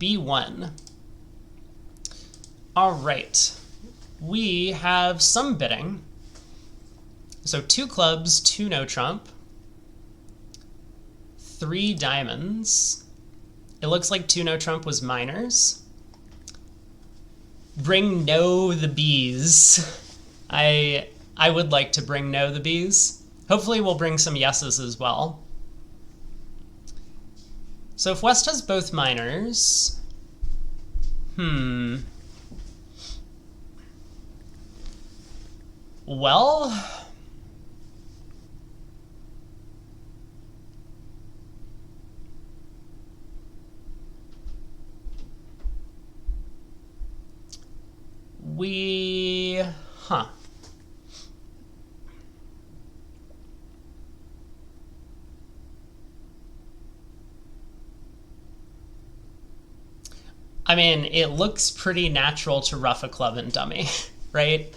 B1. All right. We have some bidding. So 2 clubs, 2 no trump, 3 diamonds. It looks like 2 no trump was minors. Bring no the bees. I would like to bring no the bees. Hopefully we'll bring some yeses as well. So if West has both minors, well, I mean, it looks pretty natural to rough a club and dummy, right?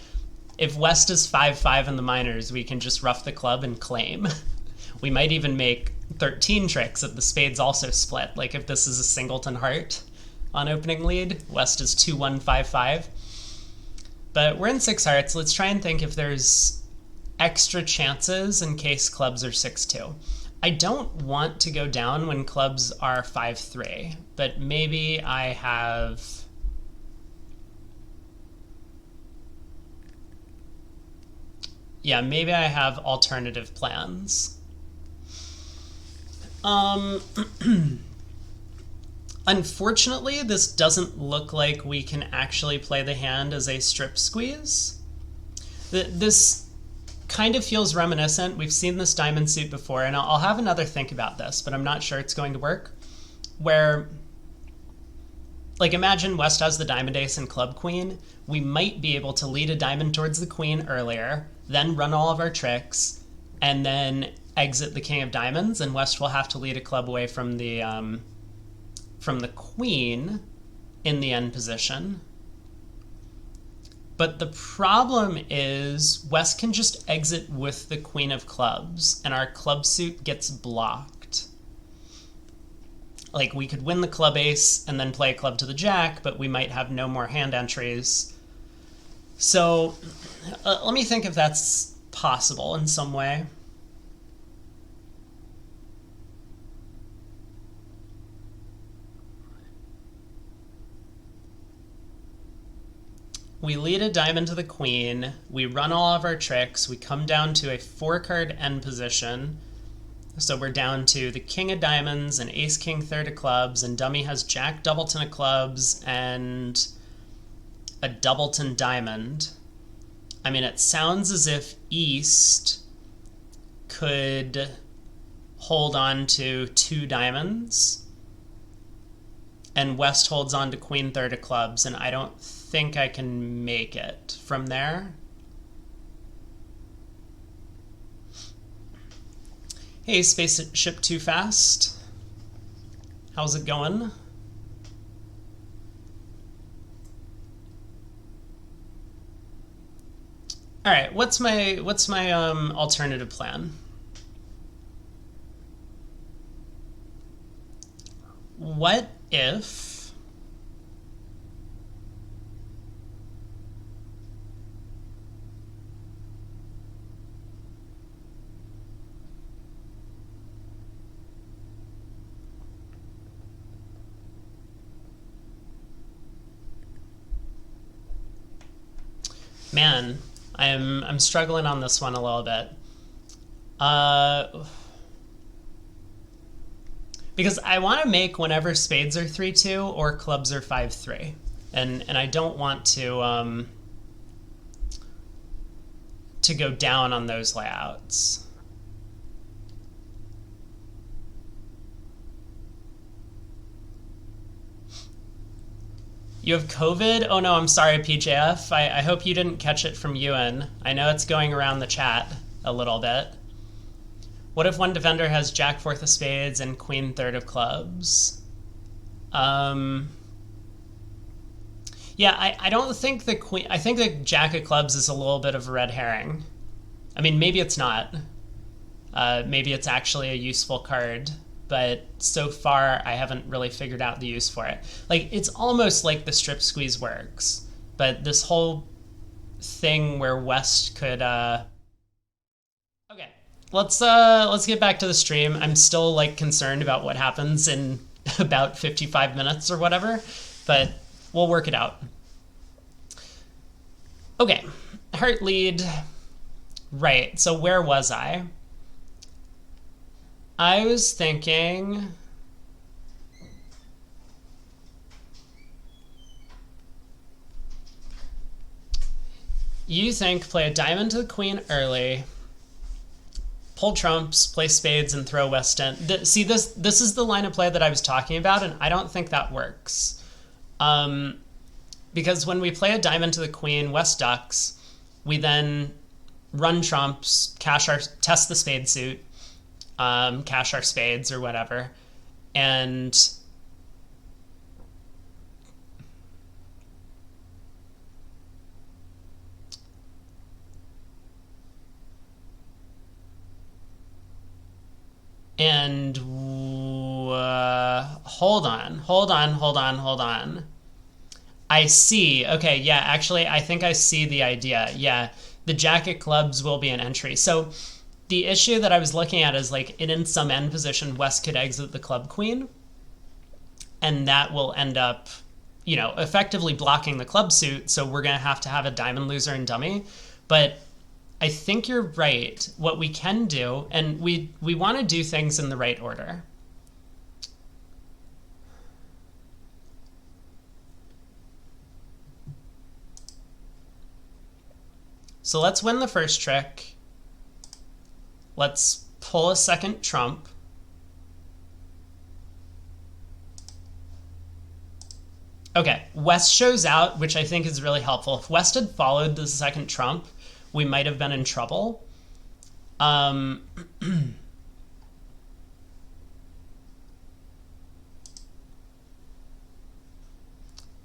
If West is 5-5 in the minors, we can just rough the club and claim. We might even make 13 tricks if the spades also split. Like if this is a singleton heart on opening lead, West is 2-1-5-5. But we're in 6 hearts. Let's try and think if there's extra chances in case clubs are 6-2. I don't want to go down when clubs are 5-3, but maybe I have... Yeah, maybe I have alternative plans. Unfortunately, this doesn't look like we can actually play the hand as a strip squeeze. This kind of feels reminiscent. We've seen this diamond suit before, and I'll have another think about this, but I'm not sure it's going to work. Where, like, imagine West has the diamond ace and club queen. We might be able to lead a diamond towards the queen earlier, then run all of our tricks, and then exit the king of diamonds, and West will have to lead a club away from the queen in the end position. But the problem is West can just exit with the queen of clubs, and our club suit gets blocked. Like, we could win the club ace and then play a club to the jack, but we might have no more hand entries. So let me think if that's possible in some way. We lead a diamond to the queen, we run all of our tricks, we come down to a 4-card end position. So we're down to the king of diamonds and ace king third of clubs, and dummy has jack doubleton of clubs and a doubleton diamond. I mean, it sounds as if East could hold on to 2 diamonds and West holds on to queen third of clubs, and I don't think I can make it from there. Hey, Spaceship Too Fast. How's it going? All right, what's my alternative plan? What if man, I'm struggling on this one a little bit. Because I want to make whenever spades are 3-2 or clubs are 5-3, and I don't want to go down on those layouts. You have COVID? Oh no, I'm sorry, PJF. I hope you didn't catch it from Ewan. I know it's going around the chat a little bit. What if one defender has jack fourth of spades and queen third of clubs? Yeah, I don't think the queen... I think the jack of clubs is a little bit of a red herring. I mean, maybe it's not. Maybe it's actually a useful card but so far I haven't really figured out the use for it. Like, it's almost like the strip squeeze works, but this whole thing where West could okay, let's get back to the stream. I'm still like concerned about what happens in about 55 minutes or whatever, but we'll work it out. Okay, heart lead. Right, so where was I? I was thinking... You think play a diamond to the queen early, pull trumps, play spades, and throw West in. See, this is the line of play that I was talking about, and I don't think that works. Because when we play a diamond to the queen, West ducks, we then run trumps, test the spade suit, cash our spades or whatever, and hold on. I see. Okay, yeah, actually, I think I see the idea. Yeah, the jack of clubs will be an entry. So the issue that I was looking at is like in some end position, West could exit the club queen, and that will end up, you know, effectively blocking the club suit. So we're going to have a diamond loser and dummy. But I think you're right. What we can do, and we want to do things in the right order. So let's win the first trick. Let's pull a second trump. Okay, West shows out, which I think is really helpful. If West had followed the second trump, we might have been in trouble.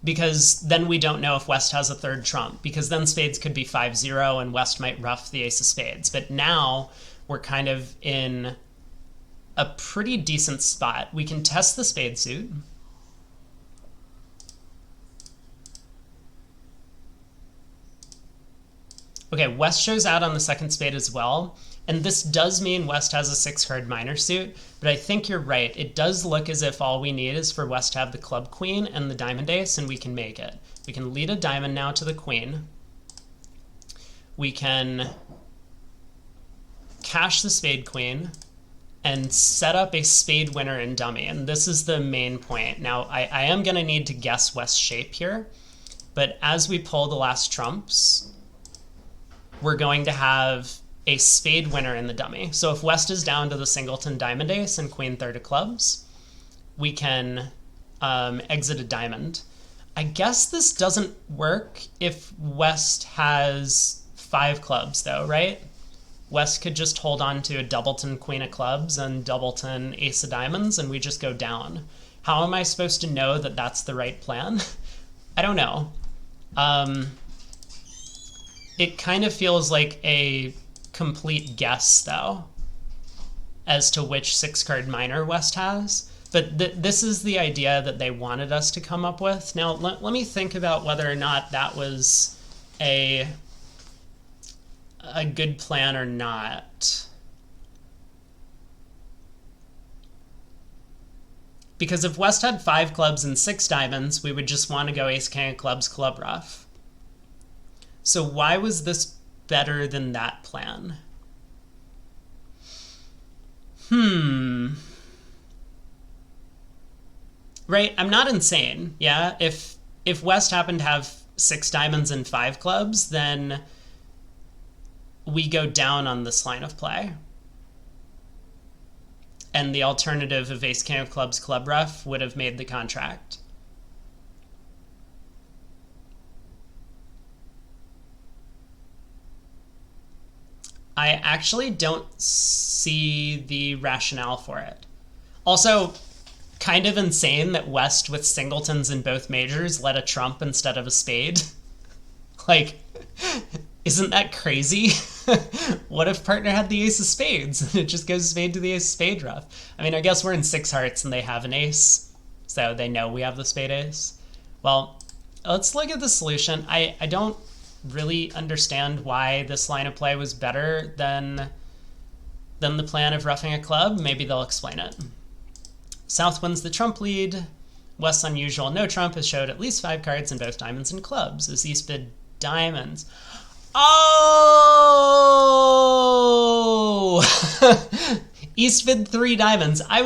Because then we don't know if West has a third trump, because then spades could be 5-0 and West might ruff the ace of spades. But now we're kind of in a pretty decent spot. We can test the spade suit. Okay, West shows out on the second spade as well. And this does mean West has a 6-card minor suit, but I think you're right. It does look as if all we need is for West to have the club queen and the diamond ace, and we can make it. We can lead a diamond now to the queen. We can cash the spade queen and set up a spade winner in dummy, and this is the main point. Now, I am going to need to guess West's shape here, but as we pull the last trumps, we're going to have a spade winner in the dummy. So if West is down to the singleton diamond ace and queen third of clubs, we can exit a diamond. I guess this doesn't work if West has 5 clubs though, right? West could just hold on to a doubleton queen of clubs and doubleton ace of diamonds, and we just go down. How am I supposed to know that that's the right plan? I don't know. It kind of feels like a complete guess, though, as to which 6-card minor West has. But this is the idea that they wanted us to come up with. Now, let me think about whether or not that was a good plan or not. Because if West had 5 clubs and 6 diamonds, we would just want to go ace king of clubs, club ruff. So why was this better than that plan? Right, I'm not insane, yeah? If West happened to have 6 diamonds and 5 clubs, then we go down on this line of play. And the alternative of ace king of clubs, club ruff would have made the contract. I actually don't see the rationale for it. Also, kind of insane that West with singletons in both majors led a trump instead of a spade. Like, isn't that crazy? What if partner had the ace of spades and it just goes spade to the ace of spade rough? I mean, I guess we're in six hearts and they have an ace, so they know we have the spade ace. Well, let's look at the solution. I don't really understand why this line of play was better than the plan of roughing a club. Maybe they'll explain it. South wins the trump lead. West's unusual no trump has showed at least 5 cards in both diamonds and clubs. As East bid diamonds. Oh! East bid 3 diamonds. I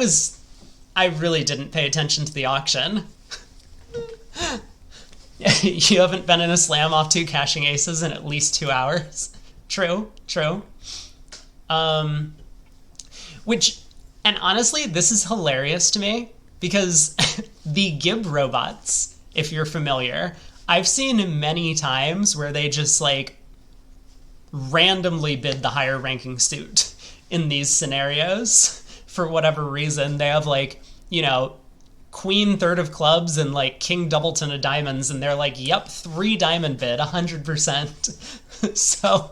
really didn't pay attention to the auction. You haven't been in a slam off 2 cashing aces in at least 2 hours. True. Which, and honestly, this is hilarious to me because the Gib robots, if you're familiar, I've seen many times where they just like randomly bid the higher ranking suit in these scenarios for whatever reason. They have like, you know, queen third of clubs and like king doubleton of diamonds, and they're like, yep, 3 diamond bid 100%. So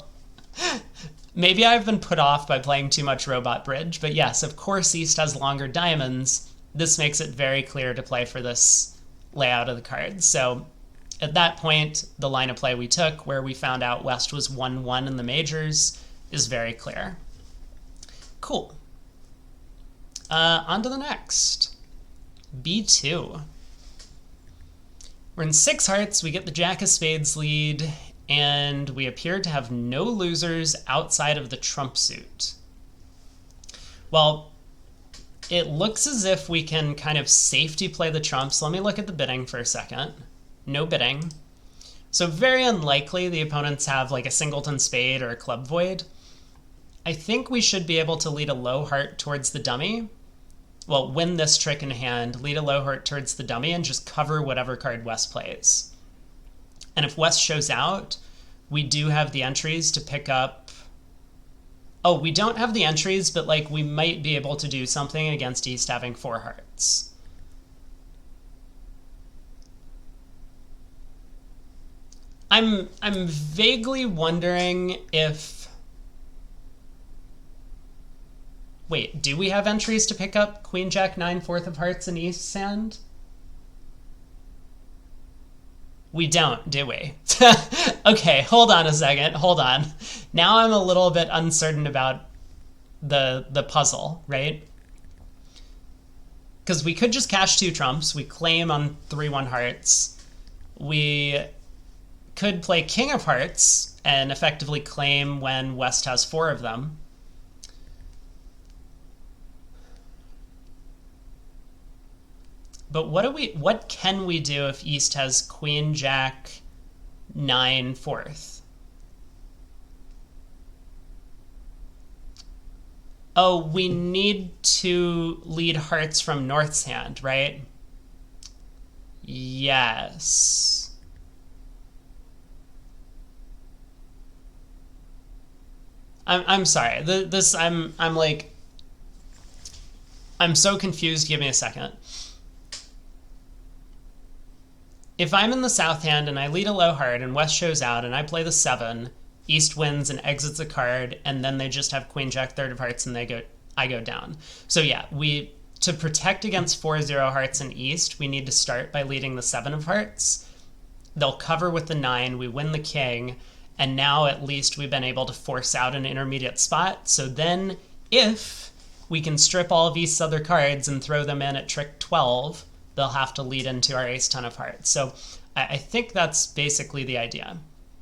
maybe I've been put off by playing too much robot bridge, but yes, of course East has longer diamonds. This makes it very clear to play for this layout of the cards. So at that point, the line of play we took, where we found out West was 1-1 in the majors, is very clear. Cool. On to the next. B2. We're in 6 hearts, we get the Jack of Spades lead, and we appear to have no losers outside of the trump suit. Well, it looks as if we can kind of safety play the trumps. Let me look at the bidding for a second. No bidding. So very unlikely the opponents have like a singleton spade or a club void. I think we should be able to lead a low heart towards the dummy. Well, win this trick in hand, lead a low heart towards the dummy, and just cover whatever card West plays. And if West shows out, we do have the entries to pick up. Oh, we don't have the entries, but like we might be able to do something against East having 4 hearts. I'm vaguely wondering if... Wait, do we have entries to pick up Queen Jack 9 4th of hearts in East's hand? We don't, do we? Okay, hold on a second. Hold on. Now I'm a little bit uncertain about the puzzle, right? Because we could just cash 2 trumps. We claim on 3-1 hearts. We could play King of Hearts and effectively claim when West has 4 of them. But what can we do if East has Queen Jack 9 4th? Oh, we need to lead hearts from North's hand, right? Yes. I'm sorry. I'm so confused. Give me a second. If I'm in the south hand and I lead a low heart and West shows out and I play the 7, East wins and exits a card, and then they just have Queen Jack 3rd of hearts and I go down. So yeah, to protect against 4-0 hearts in East, we need to start by leading the 7 of hearts. They'll cover with the 9, we win the king, and now at least we've been able to force out an intermediate spot. So then if we can strip all of East's other cards and throw them in at trick 12, they'll have to lead into our ace 10 of hearts. So I think that's basically the idea.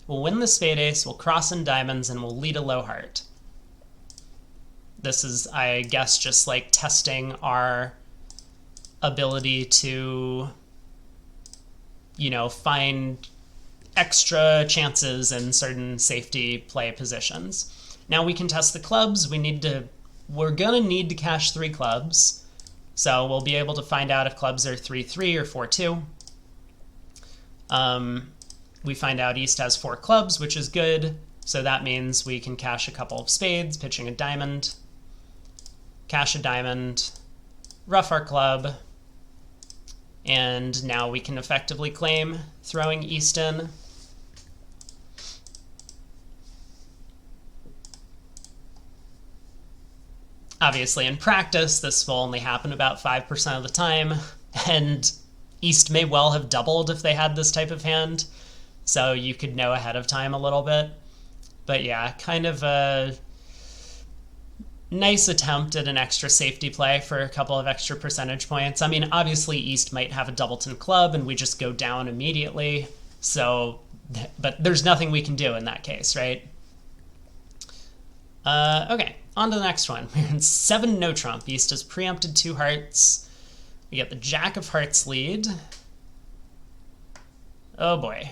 We'll win the spade ace, we'll cross in diamonds, and we'll lead a low heart. This is, I guess, just like testing our ability to, you know, find extra chances in certain safety play positions. Now we can test the clubs. We're gonna need to cash 3 clubs. So we'll be able to find out if clubs are 3-3 or 4-2. We find out East has 4 clubs, which is good. So that means we can cash a couple of spades, pitching a diamond, cash a diamond, rough our club, and now we can effectively claim throwing East in. Obviously, in practice, this will only happen about 5% of the time, and East may well have doubled if they had this type of hand, so you could know ahead of time a little bit. But yeah, kind of a nice attempt at an extra safety play for a couple of extra percentage points. I mean, obviously, East might have a doubleton club, and we just go down immediately, so... But there's nothing we can do in that case, right? Okay, on to the next one. We're in 7 no trump. East has preempted 2 hearts. We get the Jack of Hearts lead. Oh boy.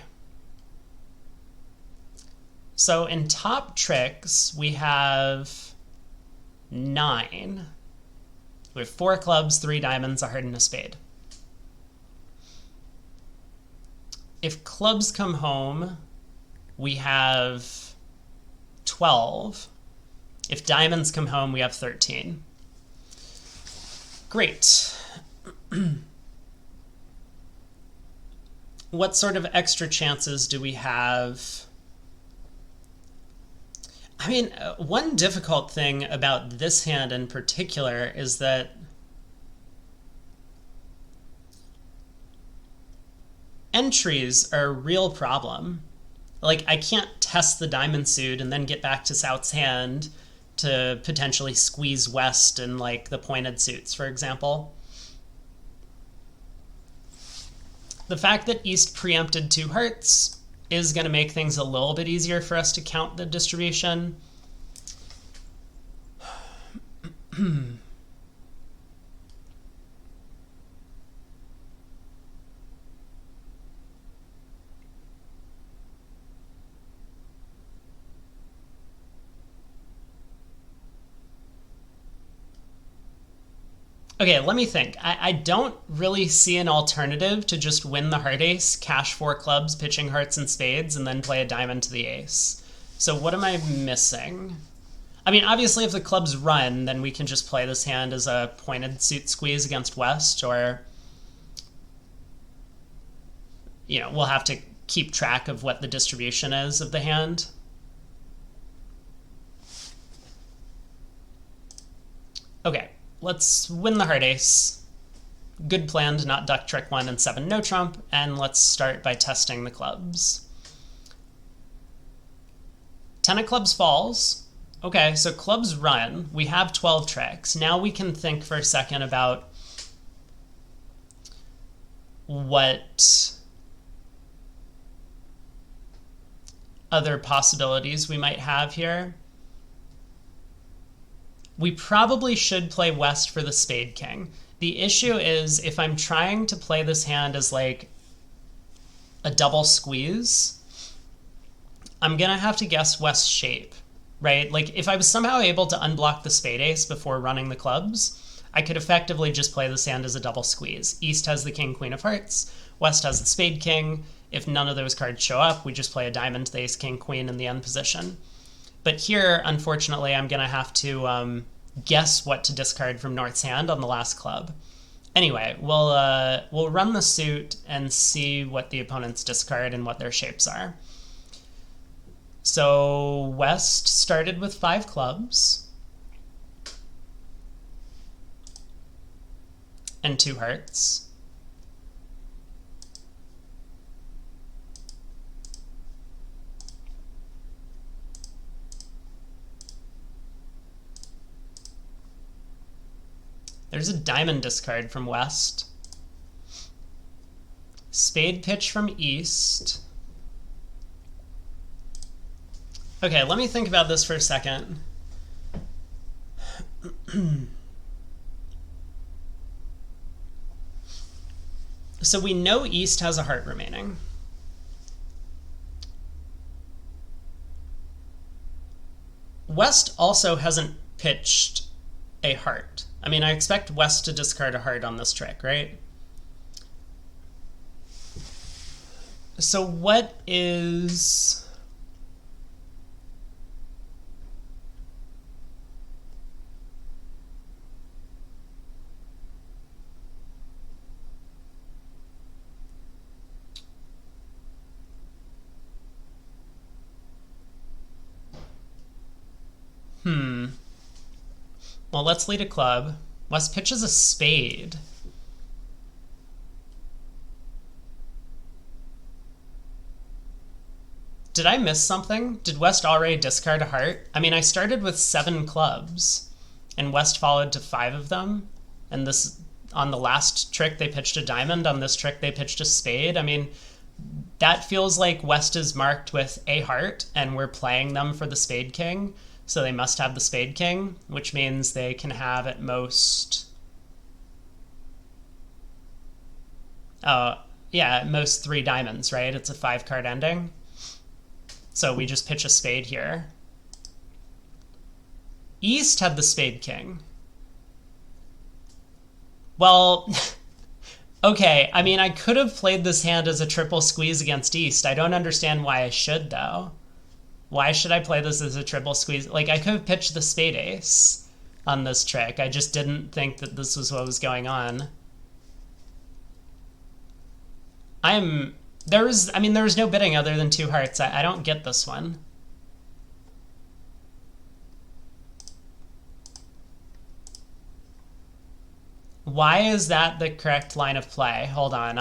So in top tricks, we have 9. We have 4 clubs, 3 diamonds, a heart, and a spade. If clubs come home, we have 12. If diamonds come home, we have 13. Great. What sort of extra chances do we have? I mean, one difficult thing about this hand in particular is that entries are a real problem. Like, I can't test the diamond suit and then get back to South's hand to potentially squeeze West in, like, the pointed suits, for example. The fact that East preempted 2 hearts is going to make things a little bit easier for us to count the distribution. Okay, let me think. I don't really see an alternative to just win the heart ace, cash 4 clubs, pitching hearts and spades, and then play a diamond to the ace. So what am I missing? I mean, obviously if the clubs run, then we can just play this hand as a pointed suit squeeze against West, or... You know, we'll have to keep track of what the distribution is of the hand. Okay. Let's win the heart ace. Good plan to not duck trick 1 and 7 no trump, and let's start by testing the clubs. 10 of clubs falls. Okay, so clubs run. We have 12 tricks. Now we can think for a second about what other possibilities we might have here. We probably should play West for the Spade King. The issue is if I'm trying to play this hand as like a double squeeze, I'm gonna have to guess West's shape, right? Like if I was somehow able to unblock the spade ace before running the clubs, I could effectively just play this hand as a double squeeze. East has the king, queen of hearts. West has the spade king. If none of those cards show up, we just play a diamond to the ace, king, queen in the end position. But here, unfortunately, I'm going to have to guess what to discard from North's hand on the last club. Anyway, we'll run the suit and see what the opponents discard and what their shapes are. So West started with 5 clubs and 2 hearts. There's a diamond discard from West. Spade pitch from East. Okay, let me think about this for a second. So we know East has a heart remaining. West also hasn't pitched a heart. I mean, I expect West to discard a heart on this trick, right? So what is... Well, let's lead a club. West pitches a spade. Did I miss something? Did West already discard a heart? I mean, I started with 7 clubs, and West followed to 5 of them. And this, on the last trick, they pitched a diamond. On this trick, they pitched a spade. I mean, that feels like West is marked with a heart, and we're playing them for the spade king. So they must have the spade king, which means they can have at most... yeah, at most 3 diamonds, right? It's a 5-card ending. So we just pitch a spade here. East had the spade king. Well, okay, I mean, I could have played this hand as a triple squeeze against East. I don't understand why I should, though. Why should I play this as a triple squeeze? Like, I could have pitched the spade ace on this trick. I just didn't think that this was what was going on. There was no bidding other than 2 hearts. I don't get this one. Why is that the correct line of play? Hold on,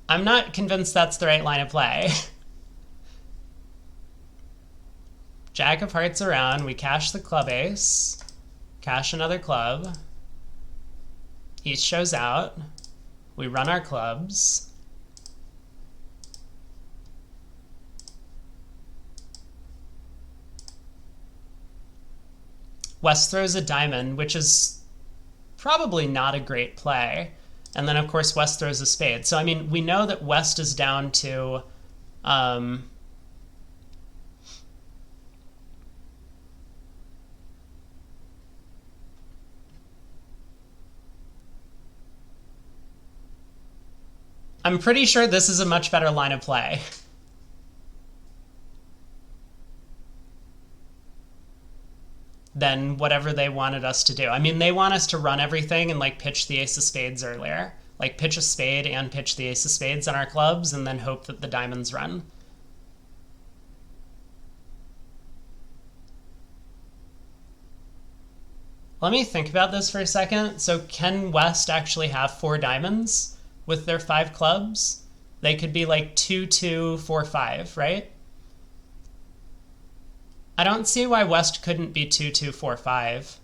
I'm not convinced that's the right line of play. Jack of hearts around, we cash the club ace, cash another club. East shows out. We run our clubs. West throws a diamond, which is probably not a great play. And then, of course, West throws a spade. So, I mean, we know that West is down to... I'm pretty sure this is a much better line of play. Than whatever they wanted us to do. I mean, they want us to run everything and, like, pitch the ace of spades earlier. Like, pitch a spade and pitch the ace of spades on our clubs and then hope that the diamonds run. Let me think about this for a second. So can West actually have 4 diamonds with their 5 clubs? They could be like 2, 2, 4, 5, right? I don't see why West couldn't be 2, 2, 4, 5.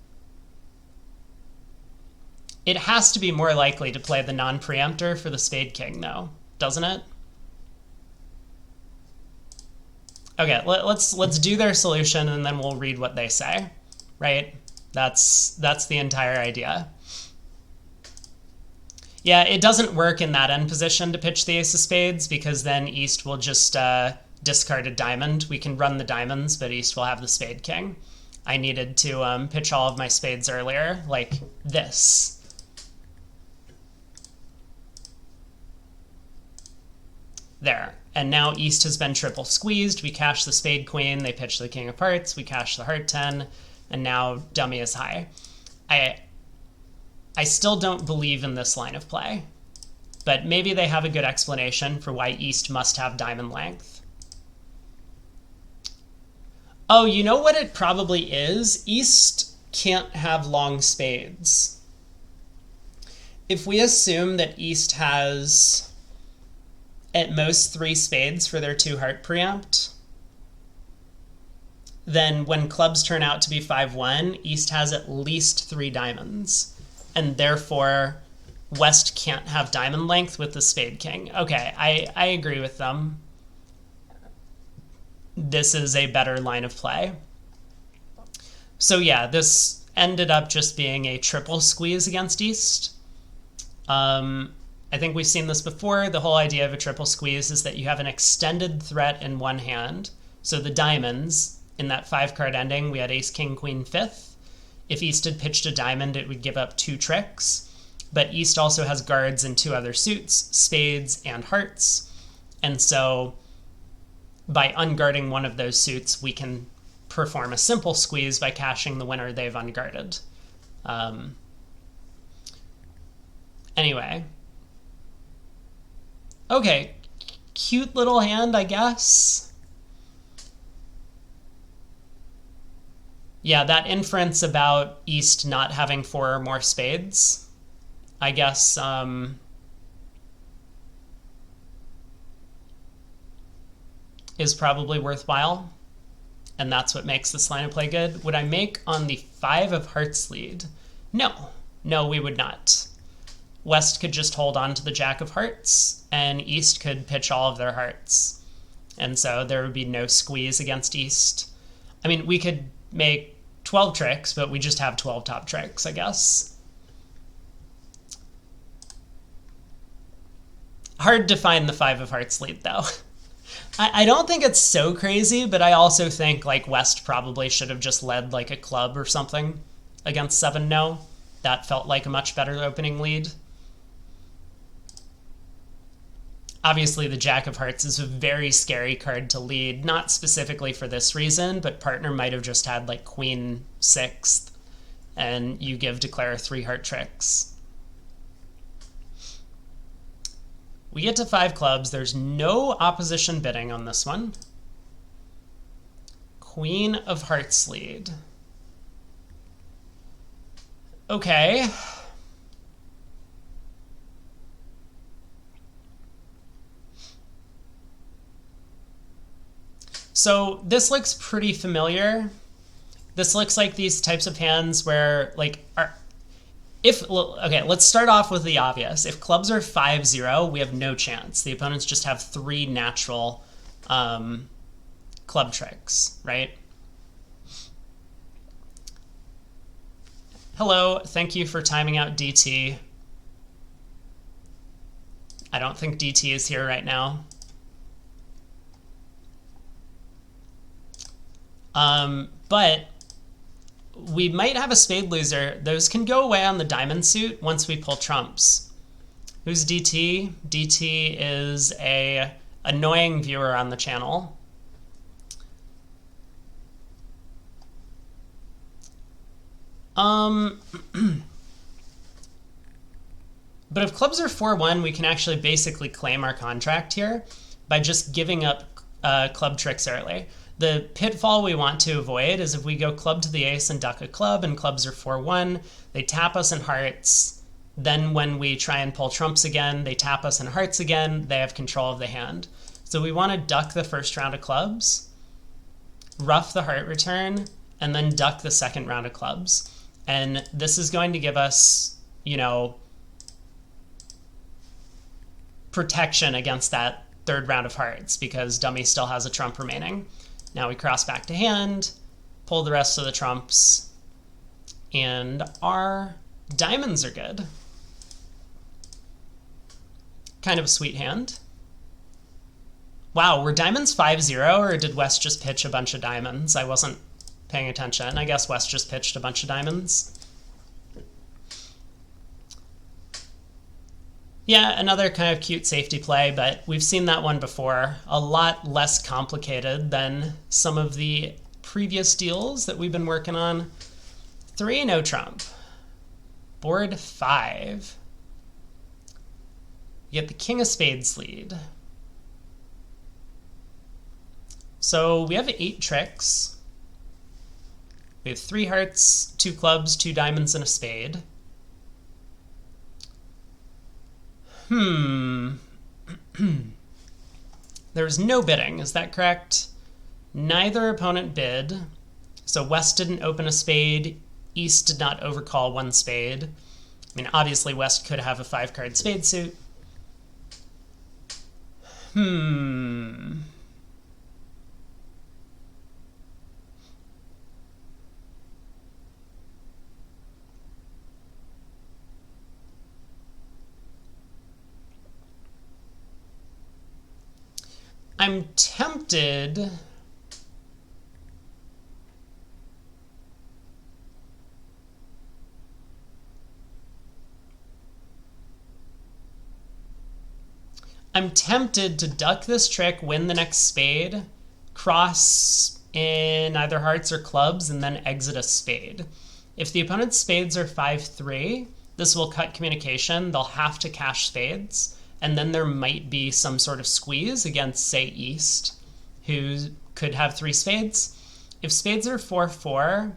It has to be more likely to play the non-preemptor for the spade king, though, doesn't it? Okay, let's do their solution and then we'll read what they say, right? That's the entire idea. Yeah, it doesn't work in that end position to pitch the ace of spades because then East will just discard a diamond. We can run the diamonds, but East will have the spade king. I needed to pitch all of my spades earlier, like this. There. And now East has been triple squeezed. We cash the spade queen. They pitch the king of hearts. We cash the heart 10. And now dummy is high. I still don't believe in this line of play. But maybe they have a good explanation for why East must have diamond length. Oh, you know what it probably is? East can't have long spades. If we assume that East has at most 3 spades for their 2 heart preempt, then when clubs turn out to be 5-1, East has at least 3 diamonds. And therefore, West can't have diamond length with the spade king. Okay, I agree with them. This is a better line of play. So yeah, this ended up just being a triple squeeze against East. I think we've seen this before. The whole idea of a triple squeeze is that you have an extended threat in one hand. So the diamonds, in that 5-card ending, we had ace, king, queen, 5th. If East had pitched a diamond, it would give up 2 tricks. But East also has guards in 2 other suits, spades and hearts. And so by unguarding one of those suits, we can perform a simple squeeze by cashing the winner they've unguarded. Anyway. Okay, cute little hand, I guess. Yeah, that inference about East not having 4 or more spades, I guess, is probably worthwhile. And that's what makes this line of play good. Would I make on the 5 of hearts lead? No. No, we would not. West could just hold on to the Jack of hearts, and East could pitch all of their hearts. And so there would be no squeeze against East. I mean, we could make 12 tricks, but we just have 12 top tricks, I guess. Hard to find the 5 of hearts lead, though. I don't think it's so crazy, but I also think like West probably should have just led like a club or something against 7-no. That felt like a much better opening lead. Obviously, the Jack of Hearts is a very scary card to lead, not specifically for this reason, but partner might have just had like Queen 6th, and you give Declare 3 heart tricks. We get to 5 clubs. There's no opposition bidding on this one. Queen of hearts lead. Okay. So this looks pretty familiar. This looks like these types of hands where like okay, let's start off with the obvious. If clubs are 5-0, we have no chance. The opponents just have 3 natural club tricks, right? Hello, thank you for timing out DT. I don't think DT is here right now. But we might have a spade loser. Those can go away on the diamond suit once we pull trumps. Who's DT? DT is a annoying viewer on the channel. But if clubs are 4-1, we can actually basically claim our contract here by just giving up club tricks early. The pitfall we want to avoid is if we go club to the ace and duck a club and clubs are 4-1, they tap us in hearts. Then when we try and pull trumps again, they tap us in hearts again. They have control of the hand. So we want to duck the first round of clubs, ruff the heart return, and then duck the second round of clubs. And this is going to give us, you know, protection against that third round of hearts because dummy still has a trump remaining. Now we cross back to hand, pull the rest of the trumps, and our diamonds are good. Kind of a sweet hand. Wow, were diamonds 5-0, or did West just pitch a bunch of diamonds? I wasn't paying attention. I guess West just pitched a bunch of diamonds. Yeah, another kind of cute safety play, but we've seen that one before. A lot less complicated than some of the previous deals that we've been working on. 3, no trump. Board 5. You get the king of spades lead. So we have 8 tricks. We have 3 hearts, 2 clubs, 2 diamonds, and a spade. There's no bidding, is that correct? Neither opponent bid. So West didn't open a spade. East did not overcall 1 spade. I mean, obviously West could have a 5-card spade suit. I'm tempted. I'm tempted to duck this trick, win the next spade, cross in either hearts or clubs, and then exit a spade. If the opponent's spades are 5-3, this will cut communication. They'll have to cash spades. And then there might be some sort of squeeze against, say, East, who could have 3 spades. If spades are 4-4,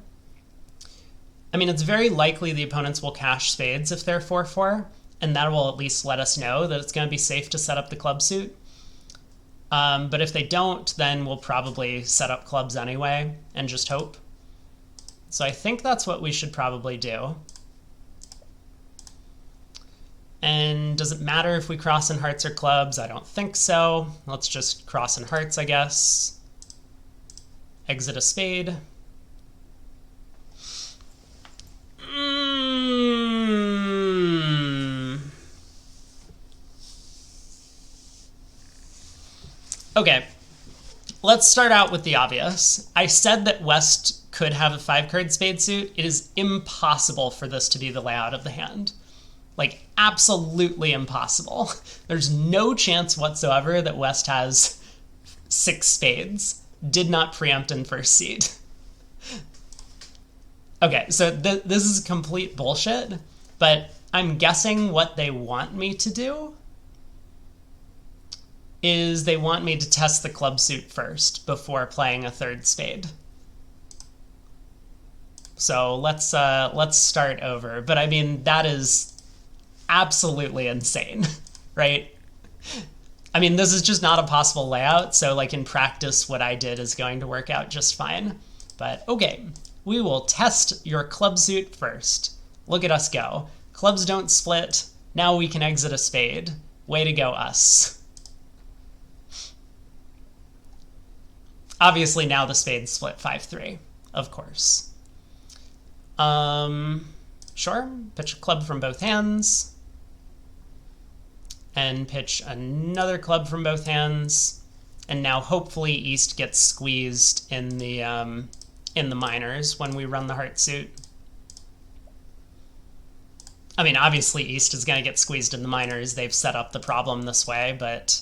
I mean, it's very likely the opponents will cash spades if they're 4-4, and that will at least let us know that it's going to be safe to set up the club suit. But if they don't, then we'll probably set up clubs anyway and just hope. So I think that's what we should probably do. And does it matter if we cross in hearts or clubs? I don't think so. Let's just cross in hearts, I guess. Exit a spade. Okay, let's start out with the obvious. I said that West could have a 5-card spade suit. It is impossible for this to be the layout of the hand. Like, absolutely impossible. There's no chance whatsoever that West has 6 spades. Did not preempt in first seed. Okay, so this is complete bullshit, but I'm guessing what they want me to do is they want me to test the club suit first before playing a 3rd spade. So let's start over. But I mean, that is absolutely insane, right? I mean, this is just not a possible layout, so like in practice, what I did is going to work out just fine. But okay, we will test your club suit first. Look at us go. Clubs don't split. Now we can exit a spade. Way to go, us. Obviously, now the spades split 5-3, of course. Sure, pitch a club from both hands. And pitch another club from both hands. And now hopefully East gets squeezed in the minors when we run the heart suit. I mean, obviously East is going to get squeezed in the minors. They've set up the problem this way, but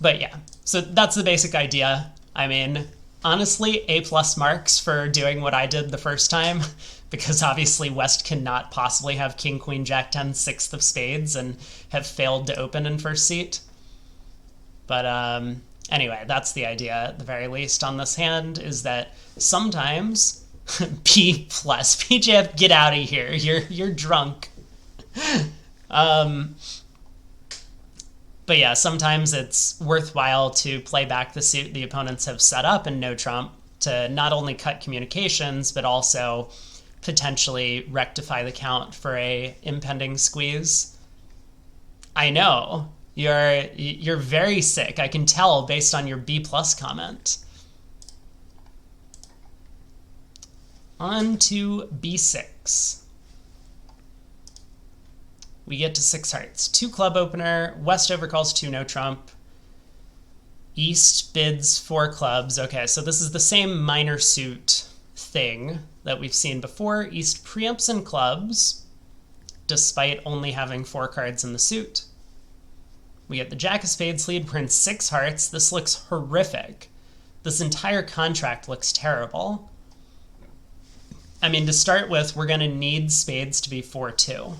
yeah. So that's the basic idea. I mean, honestly, A+ marks for doing what I did the first time, because obviously West cannot possibly have King, Queen, Jack, 10, 6th of spades and have failed to open in first seat. But anyway, that's the idea at the very least on this hand, is that sometimes B+, PJF, get out of here. You're drunk. But yeah, sometimes it's worthwhile to play back the suit the opponents have set up in no trump to not only cut communications, but also potentially rectify the count for a impending squeeze. I know, you're very sick. I can tell based on your B+ comment. On to B6. We get to 6 hearts. 2 club opener. West overcalls 2 no trump. East bids 4 clubs. Okay, so this is the same minor suit thing that we've seen before. East preempts in clubs, despite only having 4 cards in the suit. We get the Jack of Spades lead. We're in 6 hearts. This looks horrific. This entire contract looks terrible. I mean, to start with, we're going to need spades to be 4-2.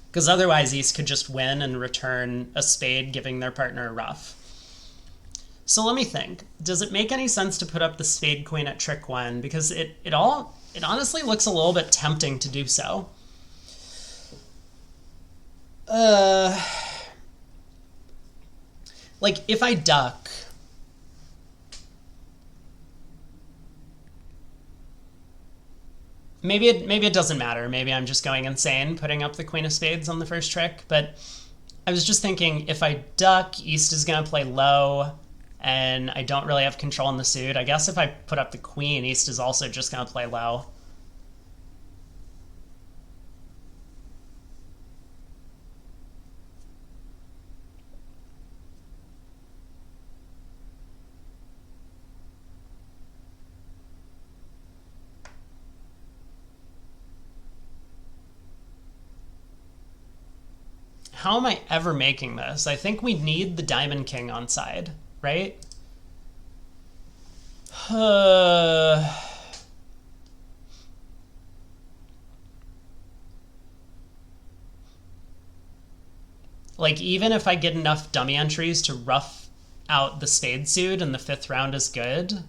Because otherwise East could just win and return a spade, giving their partner a ruff. So let me think. Does it make any sense to put up the spade queen at trick 1? Because it honestly looks a little bit tempting to do so. Like, if I duck, maybe it doesn't matter. Maybe I'm just going insane putting up the queen of spades on the first trick. But I was just thinking, if I duck, East is going to play low, and I don't really have control in the suit. I guess if I put up the queen, East is also just going to play low. How am I ever making this? I think we need the Diamond King on side, right? Like, even if I get enough dummy entries to ruff out the spade suit and the fifth round is good.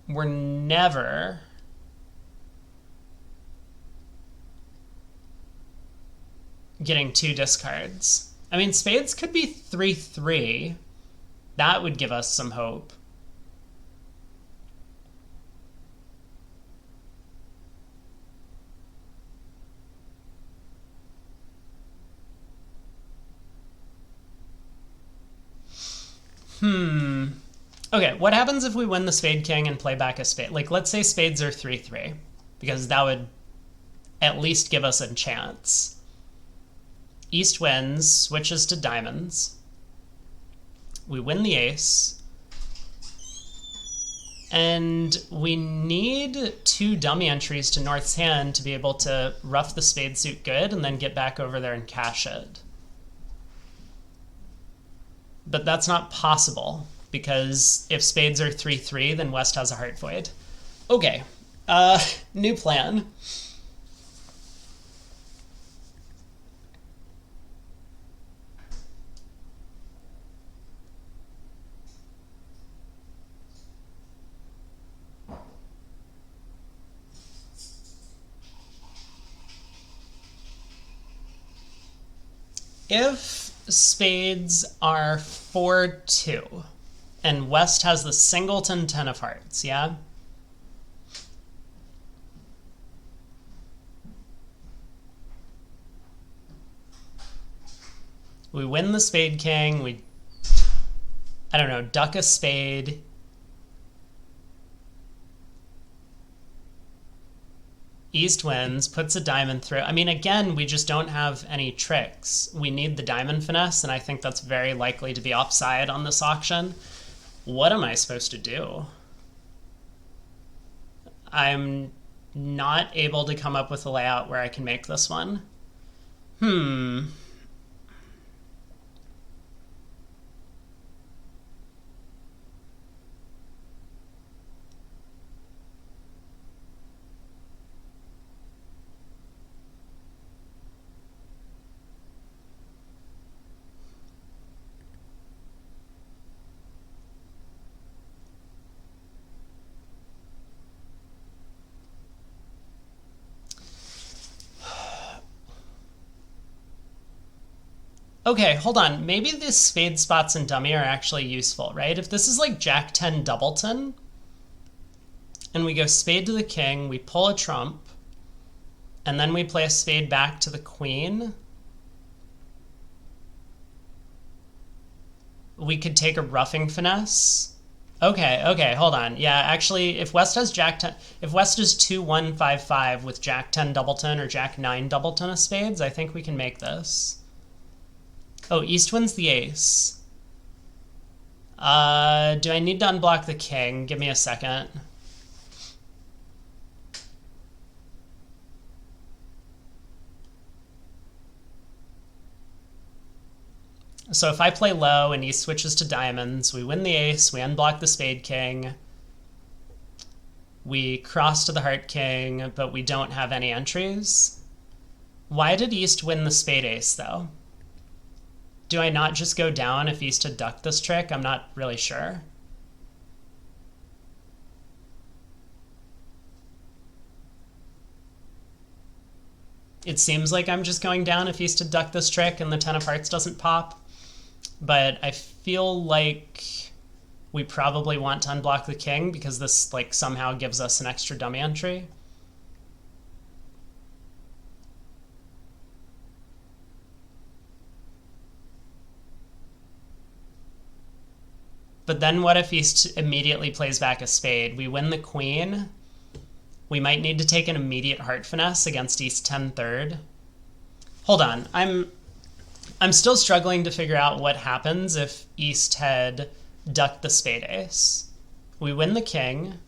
We're never getting 2 discards. I mean, spades could be 3-3. That would give us some hope. Okay, what happens if we win the spade king and play back a spade? Like, let's say spades are 3-3, because that would at least give us a chance. East wins, switches to diamonds. We win the ace. And we need 2 dummy entries to North's hand to be able to rough the spade suit good and then get back over there and cash it. But that's not possible, because if spades are 3-3, then West has a heart void. Okay, new plan. If spades are 4-2 and West has the singleton 10 of hearts, yeah? We win the spade king, we, I don't know, duck a spade. East wins, puts a diamond through. I mean, again, we just don't have any tricks. We need the diamond finesse, and I think that's very likely to be offside on this auction. What am I supposed to do? I'm not able to come up with a layout where I can make this one. Okay, hold on. Maybe these spade spots in dummy are actually useful, right? If this is like Jack 10 doubleton, and we go spade to the king, we pull a trump, and then we play a spade back to the queen, we could take a roughing finesse. Okay, hold on. Yeah, actually, if West has Jack 10, if West is 2-1-5-5 with Jack 10 doubleton or Jack 9 doubleton of spades, I think we can make this. Oh, East wins the ace. Do I need to unblock the king? Give me a second. So if I play low and East switches to diamonds, we win the ace, we unblock the spade king, we cross to the heart king, but we don't have any entries. Why did East win the spade ace, though? Do I not just go down if East had ducked this trick? I'm not really sure. It seems like I'm just going down if East had ducked this trick and the 10 of hearts doesn't pop. But I feel like we probably want to unblock the king because this like somehow gives us an extra dummy entry. But then what if East immediately plays back a spade? We win the queen. We might need to take an immediate heart finesse against East 10 third. Hold on. I'm still struggling to figure out what happens if East had ducked the spade ace. We win the king.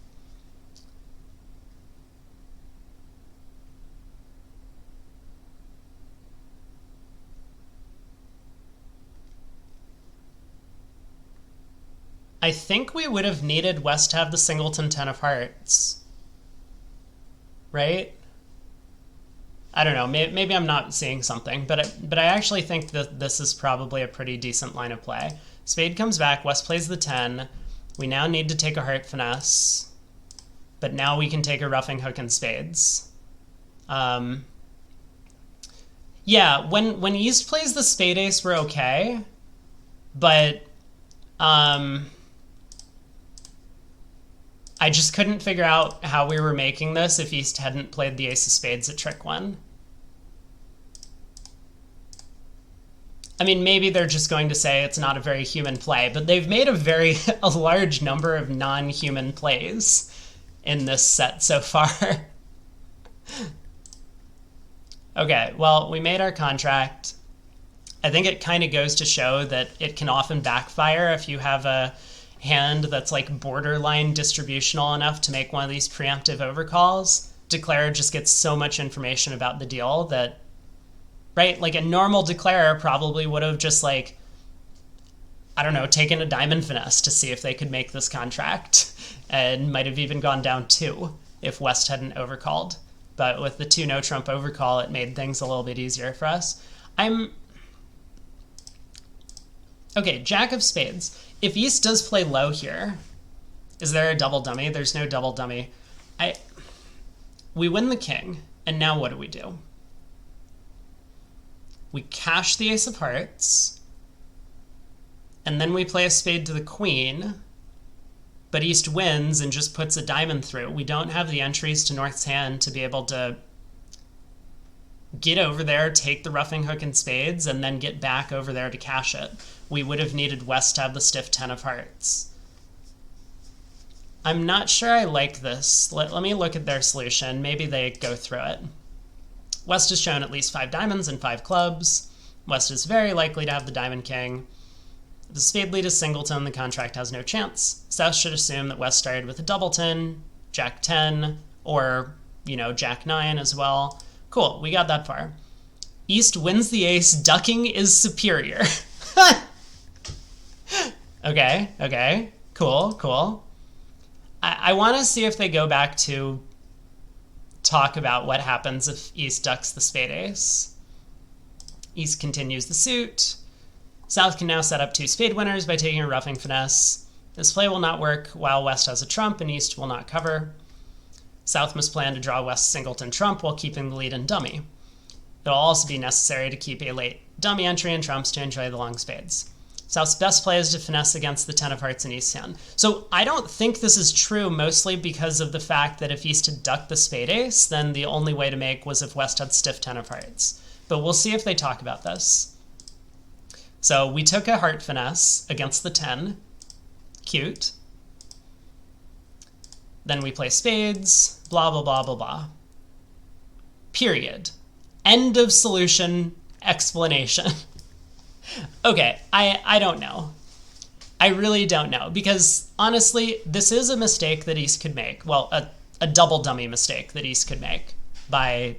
I think we would have needed West to have the singleton 10 of hearts. Right? I don't know. Maybe I'm not seeing something, but I actually think that this is probably a pretty decent line of play. Spade comes back. West plays the 10. We now need to take a heart finesse, but now we can take a roughing hook and spades. Yeah, when East plays the spade ace, we're okay, but I just couldn't figure out how we were making this if East hadn't played the ace of spades at trick 1. I mean, maybe they're just going to say it's not a very human play, but they've made a large number of non-human plays in this set so far. Okay, well, we made our contract. I think it kind of goes to show that it can often backfire if you have a hand that's like borderline distributional enough to make one of these preemptive overcalls. Declarer just gets so much information about the deal that, right, like a normal declarer probably would have just like, I don't know, taken a diamond finesse to see if they could make this contract, and might have even gone down 2 if West hadn't overcalled. But with the 2 no trump overcall, it made things a little bit easier for us. Okay, jack of spades. If East does play low here, is there a double dummy? There's no double dummy. We win the king, and now what do? We cash the ace of hearts, and then we play a spade to the queen, but East wins and just puts a diamond through. We don't have the entries to North's hand to be able to get over there, take the roughing hook and spades, and then get back over there to cash it. We would have needed West to have the stiff 10 of hearts. I'm not sure I like this. Let me look at their solution. Maybe they go through it. West has shown at least 5 diamonds and 5 clubs. West is very likely to have the diamond king. The spade lead is singleton. The contract has no chance. South should assume that West started with a doubleton, jack 10, or, jack 9 as well. Cool, we got that far. East wins the ace. Ducking is superior. Okay. Cool. I want to see if they go back to talk about what happens if East ducks the spade ace. East continues the suit. South can now set up 2 spade winners by taking a roughing finesse. This play will not work while West has a trump and East will not cover. South must plan to draw West's singleton trump while keeping the lead in dummy. It will also be necessary to keep a late dummy entry and trumps to enjoy the long spades. South's best play is to finesse against the 10 of hearts in East's hand. So I don't think this is true, mostly because of the fact that if East had ducked the spade ace, then the only way to make was if West had stiff 10 of hearts. But we'll see if they talk about this. So we took a heart finesse against the 10. Cute. Then we play spades, blah, blah, blah, blah, blah. Period. End of solution, explanation. Okay, I don't know. I really don't know, because honestly, this is a mistake that East could make. Well, a double dummy mistake that East could make by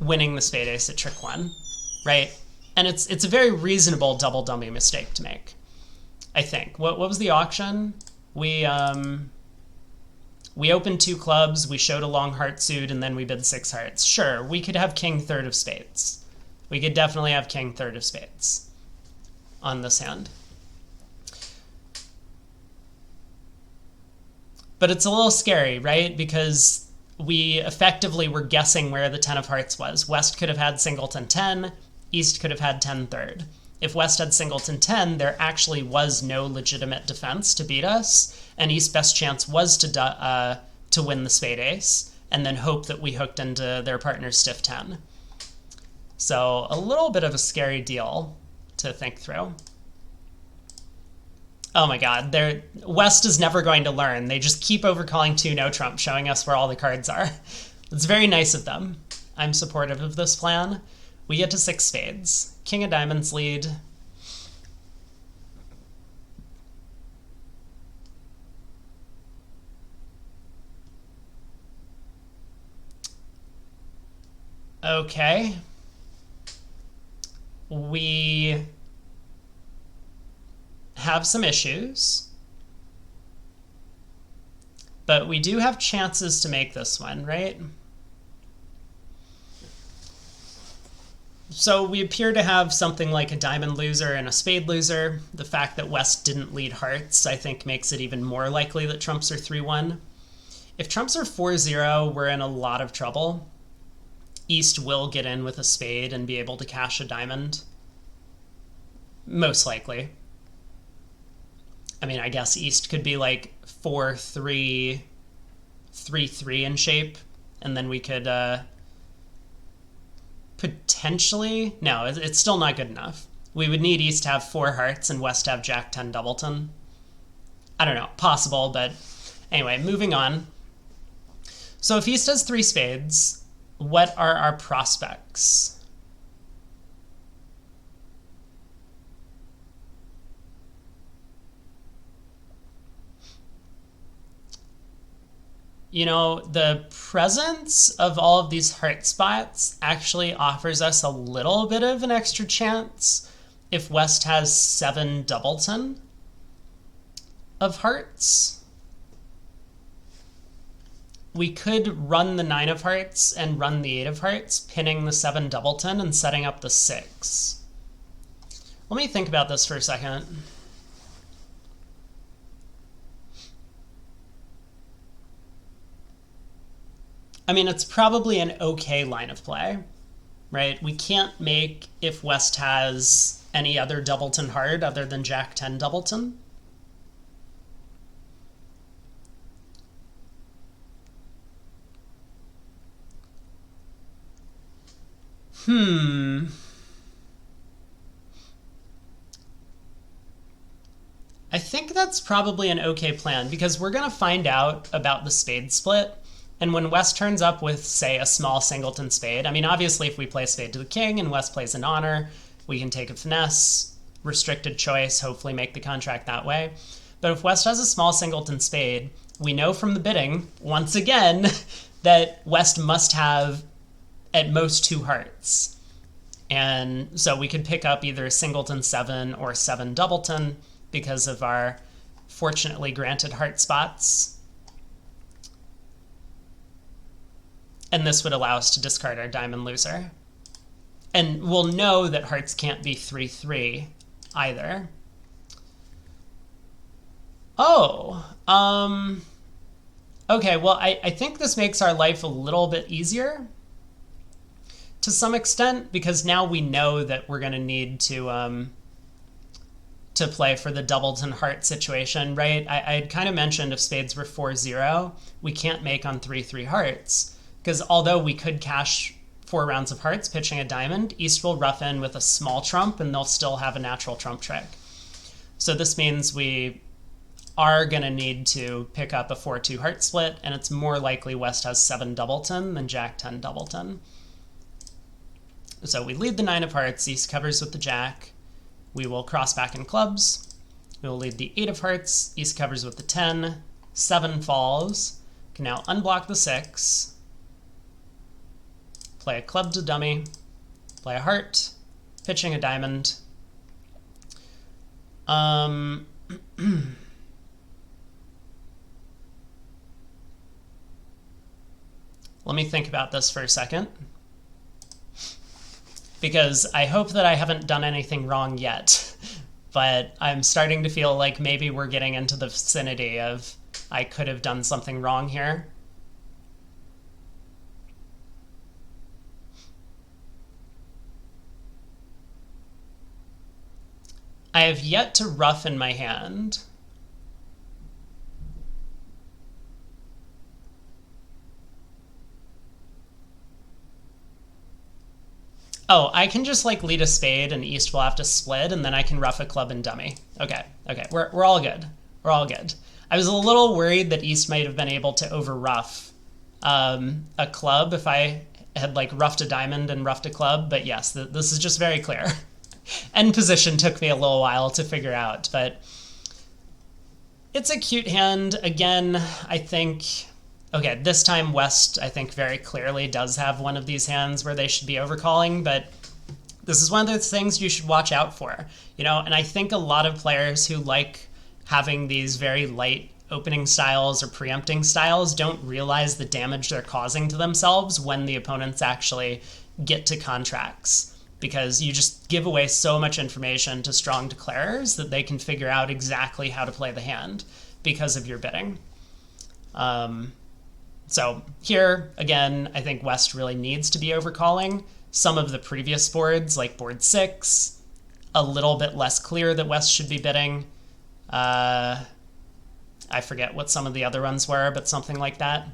winning the spade ace at trick 1, right? And it's a very reasonable double dummy mistake to make, I think. What was the auction? We opened 2 clubs, we showed a long heart suit, and then we bid 6 hearts. Sure, we could have king third of spades. We could definitely have king third of spades on this hand. But it's a little scary, right? Because we effectively were guessing where the 10 of hearts was. West could have had singleton 10, East could have had 10 third. If West had singleton 10, there actually was no legitimate defense to beat us, and East's best chance was to win the spade ace, and then hope that we hooked into their partner's stiff 10. So a little bit of a scary deal to think through. Oh my god, West is never going to learn. They just keep overcalling 2 no trump, showing us where all the cards are. It's very nice of them. I'm supportive of this plan. We get to 6 spades. King of diamonds lead. Okay. We have some issues. But we do have chances to make this one, right? So we appear to have something like a diamond loser and a spade loser. The fact that West didn't lead hearts, I think, makes it even more likely that trumps are 3-1. If trumps are 4-0, we're in a lot of trouble. East will get in with a spade and be able to cash a diamond. Most likely. I mean, I guess East could be like 4-3, 3-3 in shape, and then we could potentially... No, it's still not good enough. We would need East to have 4 hearts and West to have Jack-10 doubleton. I don't know, possible, but anyway, moving on. So if East has 3 spades, what are our prospects? You know, the presence of all of these heart spots actually offers us a little bit of an extra chance if West has 7 doubleton of hearts. We could run the 9 of hearts and run the 8 of hearts, pinning the 7 doubleton and setting up the 6. Let me think about this for a second. I mean, it's probably an okay line of play, right? We can't make if West has any other doubleton heart other than Jack-10 doubleton. I think that's probably an okay plan because we're going to find out about the spade split. And when West turns up with, say, a small singleton spade, I mean, obviously if we play spade to the king and West plays an honor, we can take a finesse, restricted choice, hopefully make the contract that way. But if West has a small singleton spade, we know from the bidding, once again, that West must have at most 2 hearts. And so we could pick up either a singleton 7 or 7 doubleton because of our fortunately granted heart spots. And this would allow us to discard our diamond loser. And we'll know that hearts can't be 3-3 either. Oh, okay, well, I think this makes our life a little bit easier to some extent, because now we know that we're going to need to play for the doubleton heart situation, right? I had kind of mentioned if spades were 4-0, we can't make on 3-3 hearts. Because although we could cash 4 rounds of hearts pitching a diamond, East will rough in with a small trump and they'll still have a natural trump trick. So this means we are going to need to pick up a 4-2 heart split, and it's more likely West has 7 doubleton than Jack-10 doubleton. So we lead the 9 of hearts, East covers with the Jack. We will cross back in clubs. We will lead the 8 of hearts, East covers with the 10. 7 falls. Can now unblock the 6. Play a club to dummy, play a heart, pitching a diamond. Let me think about this for a second, because I hope that I haven't done anything wrong yet, but I'm starting to feel like maybe we're getting into the vicinity of I could have done something wrong here. I have yet to rough in my hand. Oh, I can just like lead a spade and East will have to split, and then I can rough a club and dummy. Okay, we're all good. We're all good. I was a little worried that East might have been able to over rough a club if I had like roughed a diamond and roughed a club, but yes, this is just very clear. End position took me a little while to figure out, but it's a cute hand. Again, I think, okay, this time West, I think very clearly does have one of these hands where they should be overcalling, but this is one of those things you should watch out for, you know, and I think a lot of players who like having these very light opening styles or preempting styles don't realize the damage they're causing to themselves when the opponents actually get to contracts, because you just give away so much information to strong declarers that they can figure out exactly how to play the hand because of your bidding. So here, again, I think West really needs to be overcalling. Some of the previous boards, like board 6, a little bit less clear that West should be bidding. I forget what some of the other ones were, but something like that.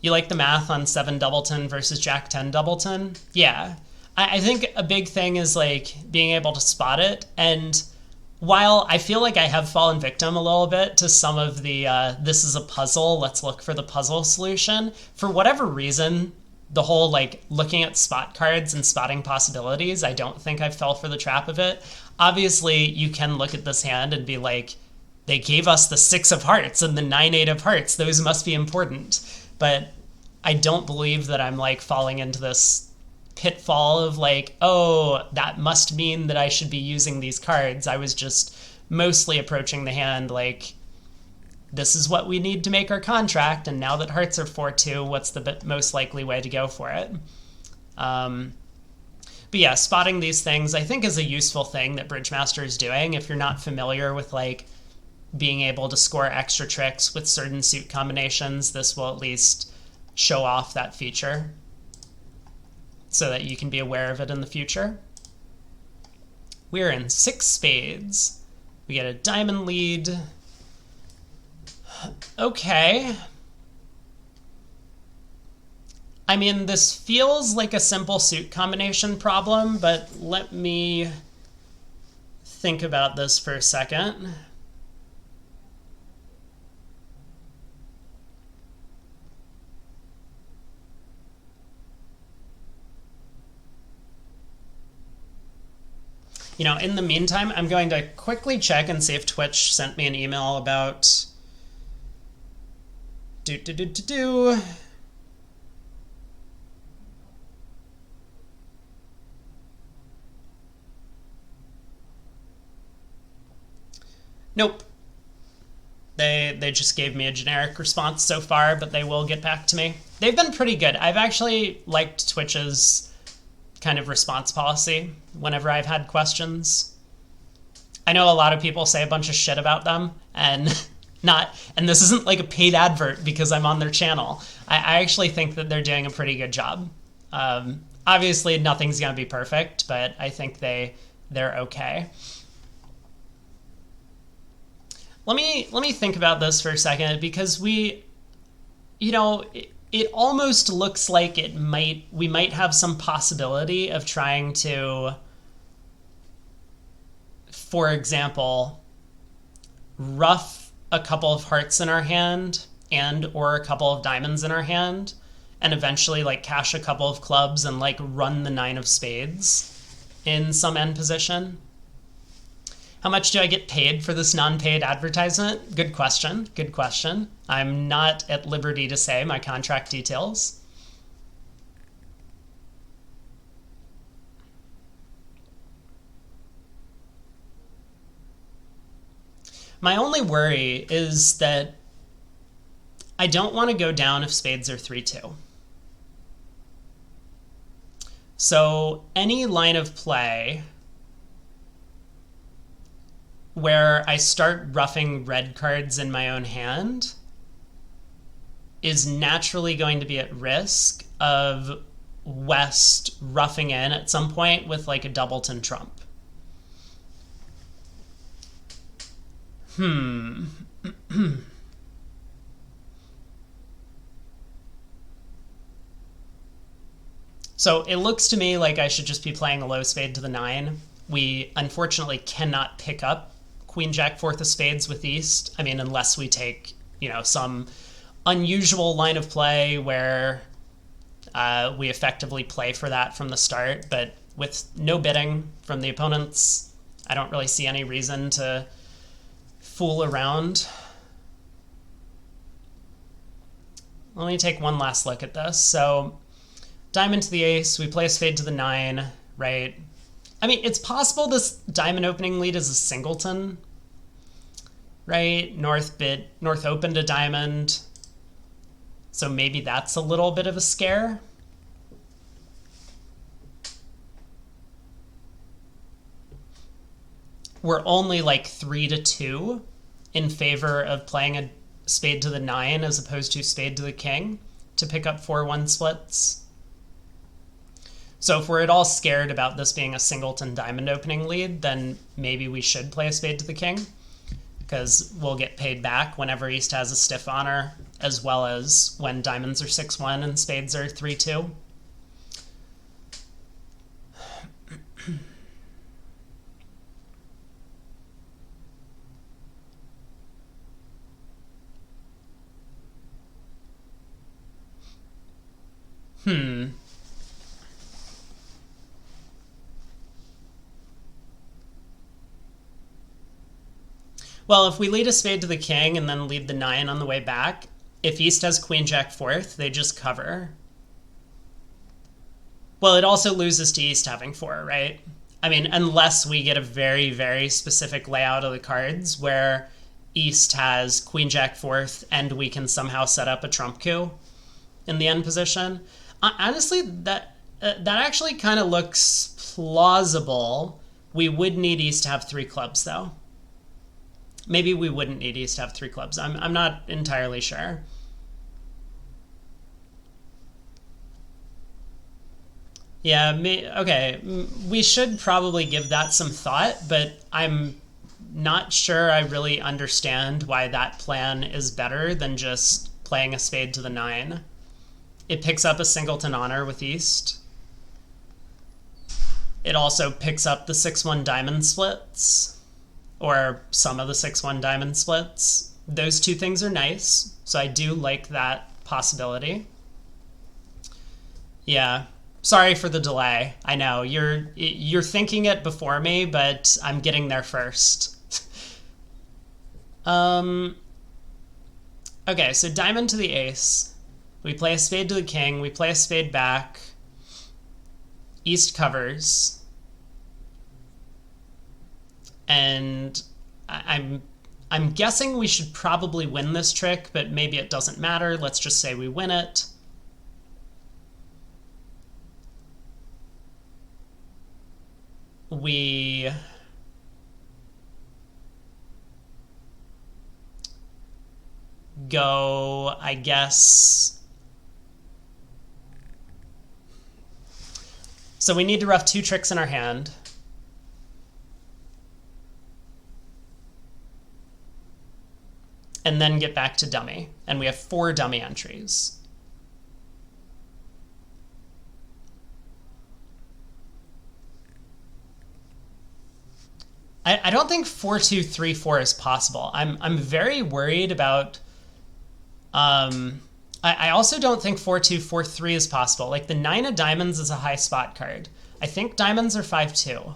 You like the math on 7 Doubleton versus Jack 10 Doubleton? Yeah. I think a big thing is like being able to spot it. And while I feel like I have fallen victim a little bit to some of the this is a puzzle, let's look for the puzzle solution, for whatever reason, the whole like looking at spot cards and spotting possibilities, I don't think I fell for the trap of it. Obviously, you can look at this hand and be like, they gave us the 6 of hearts and the 9-8 of hearts. Those must be important. But I don't believe that I'm like falling into this pitfall of like, oh, that must mean that I should be using these cards. I was just mostly approaching the hand like, this is what we need to make our contract, and now that hearts are 4-2, what's the most likely way to go for it? But yeah, spotting these things I think is a useful thing that Bridgemaster is doing. If you're not familiar with like being able to score extra tricks with certain suit combinations, this will at least show off that feature so that you can be aware of it in the future. We're in 6 spades. We get a diamond lead. Okay. I mean, this feels like a simple suit combination problem, but let me think about this for a second. You know, in the meantime, I'm going to quickly check and see if Twitch sent me an email about Nope. They just gave me a generic response so far, but they will get back to me. They've been pretty good. I've actually liked Twitch's kind of response policy whenever I've had questions. I know a lot of people say a bunch of shit about them, and this isn't like a paid advert because I'm on their channel. I actually think that they're doing a pretty good job. Obviously, nothing's going to be perfect, but I think they're okay. Let me think about this for a second, because it almost looks like we might have some possibility of trying to, for example, rough a couple of hearts in our hand or a couple of diamonds in our hand, and eventually like cash a couple of clubs and like run the 9 of spades in some end position. How much do I get paid for this non-paid advertisement? Good question. Good question. I'm not at liberty to say my contract details. My only worry is that I don't want to go down if spades are 3-2. So any line of play where I start roughing red cards in my own hand is naturally going to be at risk of West roughing in at some point with like a doubleton trump. So it looks to me like I should just be playing a low spade to the 9. We unfortunately cannot pick up Queen Jack 4th of spades with East. I mean, unless we take, some unusual line of play where we effectively play for that from the start. But with no bidding from the opponents, I don't really see any reason to fool around. Let me take one last look at this. So diamond to the ace, we play a spade to the 9, right? I mean, it's possible this diamond opening lead is a singleton. right? North opened a diamond. So maybe that's a little bit of a scare. We're only like 3-2 in favor of playing a spade to the 9 as opposed to spade to the king to pick up 4-1 splits. So if we're at all scared about this being a singleton diamond opening lead, then maybe we should play a spade to the king, because we'll get paid back whenever East has a stiff honor, as well as when diamonds are 6-1 and spades are 3-2. Well, if we lead a spade to the king and then lead the 9 on the way back, if East has queen jack fourth, they just cover. Well, it also loses to East having 4, right? I mean, unless we get a very, very specific layout of the cards where East has queen jack fourth and we can somehow set up a trump coup in the end position. Honestly, that actually kind of looks plausible. We would need East to have 3 clubs, though. Maybe we wouldn't need East to have 3 clubs. I'm not entirely sure. Yeah, okay. We should probably give that some thought, but I'm not sure I really understand why that plan is better than just playing a spade to the 9. It picks up a singleton honor with East. It also picks up the 6-1 diamond splits, or some of the 6-1 diamond splits. Those 2 things are nice, so I do like that possibility. Yeah. Sorry for the delay. I know you're thinking it before me, but I'm getting there first. Okay, so diamond to the ace. We play a spade to the king. We play a spade back. East covers. And I'm guessing we should probably win this trick, but maybe it doesn't matter. Let's just say we win it. We go, I guess. So we need to rough 2 tricks in our hand. And then get back to dummy. And we have 4 dummy entries. I don't think 4-2-3-4 is possible. I'm very worried about. I also don't think 4-2-4-3 is possible. Like the 9 of diamonds is a high spot card. I think diamonds are 5-2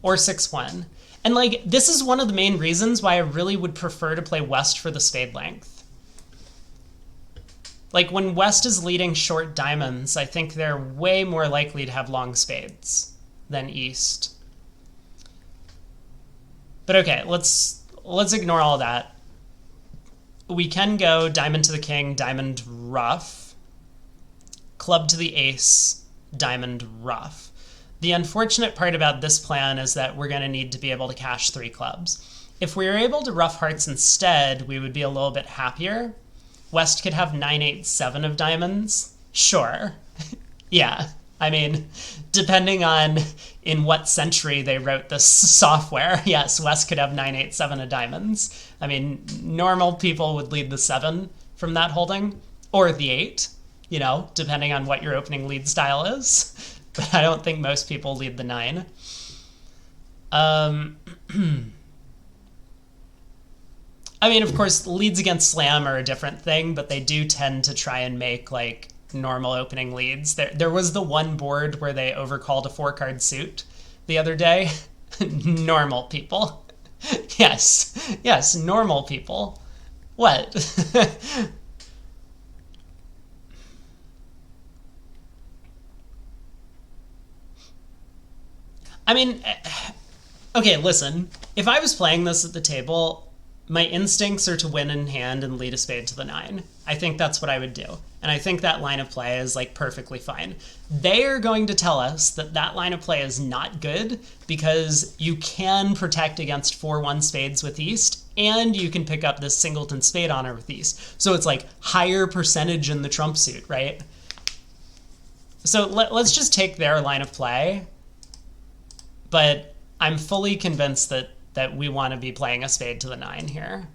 or 6-1. And like this is one of the main reasons why I really would prefer to play West for the spade length. Like when West is leading short diamonds, I think they're way more likely to have long spades than East. But okay, let's ignore all that. We can go diamond to the king, diamond rough, club to the ace, diamond rough. The unfortunate part about this plan is that we're going to need to be able to cash 3 clubs. If we were able to rough hearts instead, we would be a little bit happier. West could have 9-8-7 of diamonds. Sure. Yeah. I mean, depending on in what century they wrote this software, yes, West could have 9-8-7 of diamonds. I mean, normal people would lead the 7 from that holding, or the 8, you know, depending on what your opening lead style is. But I don't think most people lead the 9. I mean, of course, leads against slam are a different thing, but they do tend to try and make, like, normal opening leads. There was the one board where they overcalled a 4-card suit the other day. Normal people. Yes, normal people. What? I mean, okay, listen. If I was playing this at the table, my instincts are to win in hand and lead a spade to the 9. I think that's what I would do. And I think that line of play is like perfectly fine. They are going to tell us that that line of play is not good because you can protect against 4-1 spades with East and you can pick up this singleton spade honor with East. So it's like higher percentage in the trump suit, right? So let's just take their line of play. But I'm fully convinced that we want to be playing a spade to the 9 here.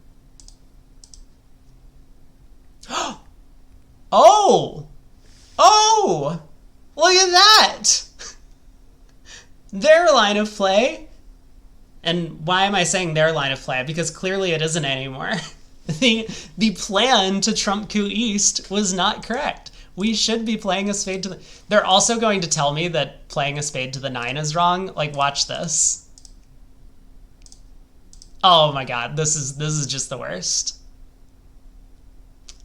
Oh! Oh! Look at that! Their line of play. And why am I saying their line of play? Because clearly it isn't anymore. The plan to trump coup East was not correct. We should be playing a spade to the... They're also going to tell me that playing a spade to the 9 is wrong. Like, watch this. Oh my god, this is just the worst.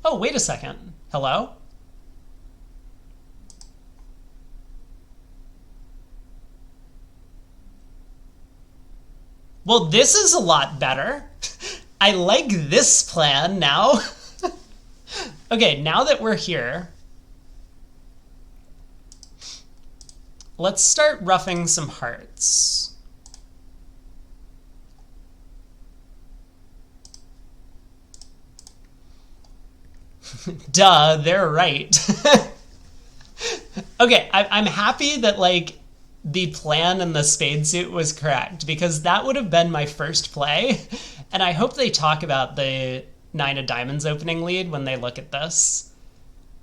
Oh, wait a second. Hello? Well, this is a lot better. I like this plan now. Okay, now that we're here, let's start roughing some hearts. Duh, they're right. Okay, I'm happy that, like, the plan in the spade suit was correct, because that would have been my first play, and I hope they talk about the 9 of diamonds opening lead when they look at this.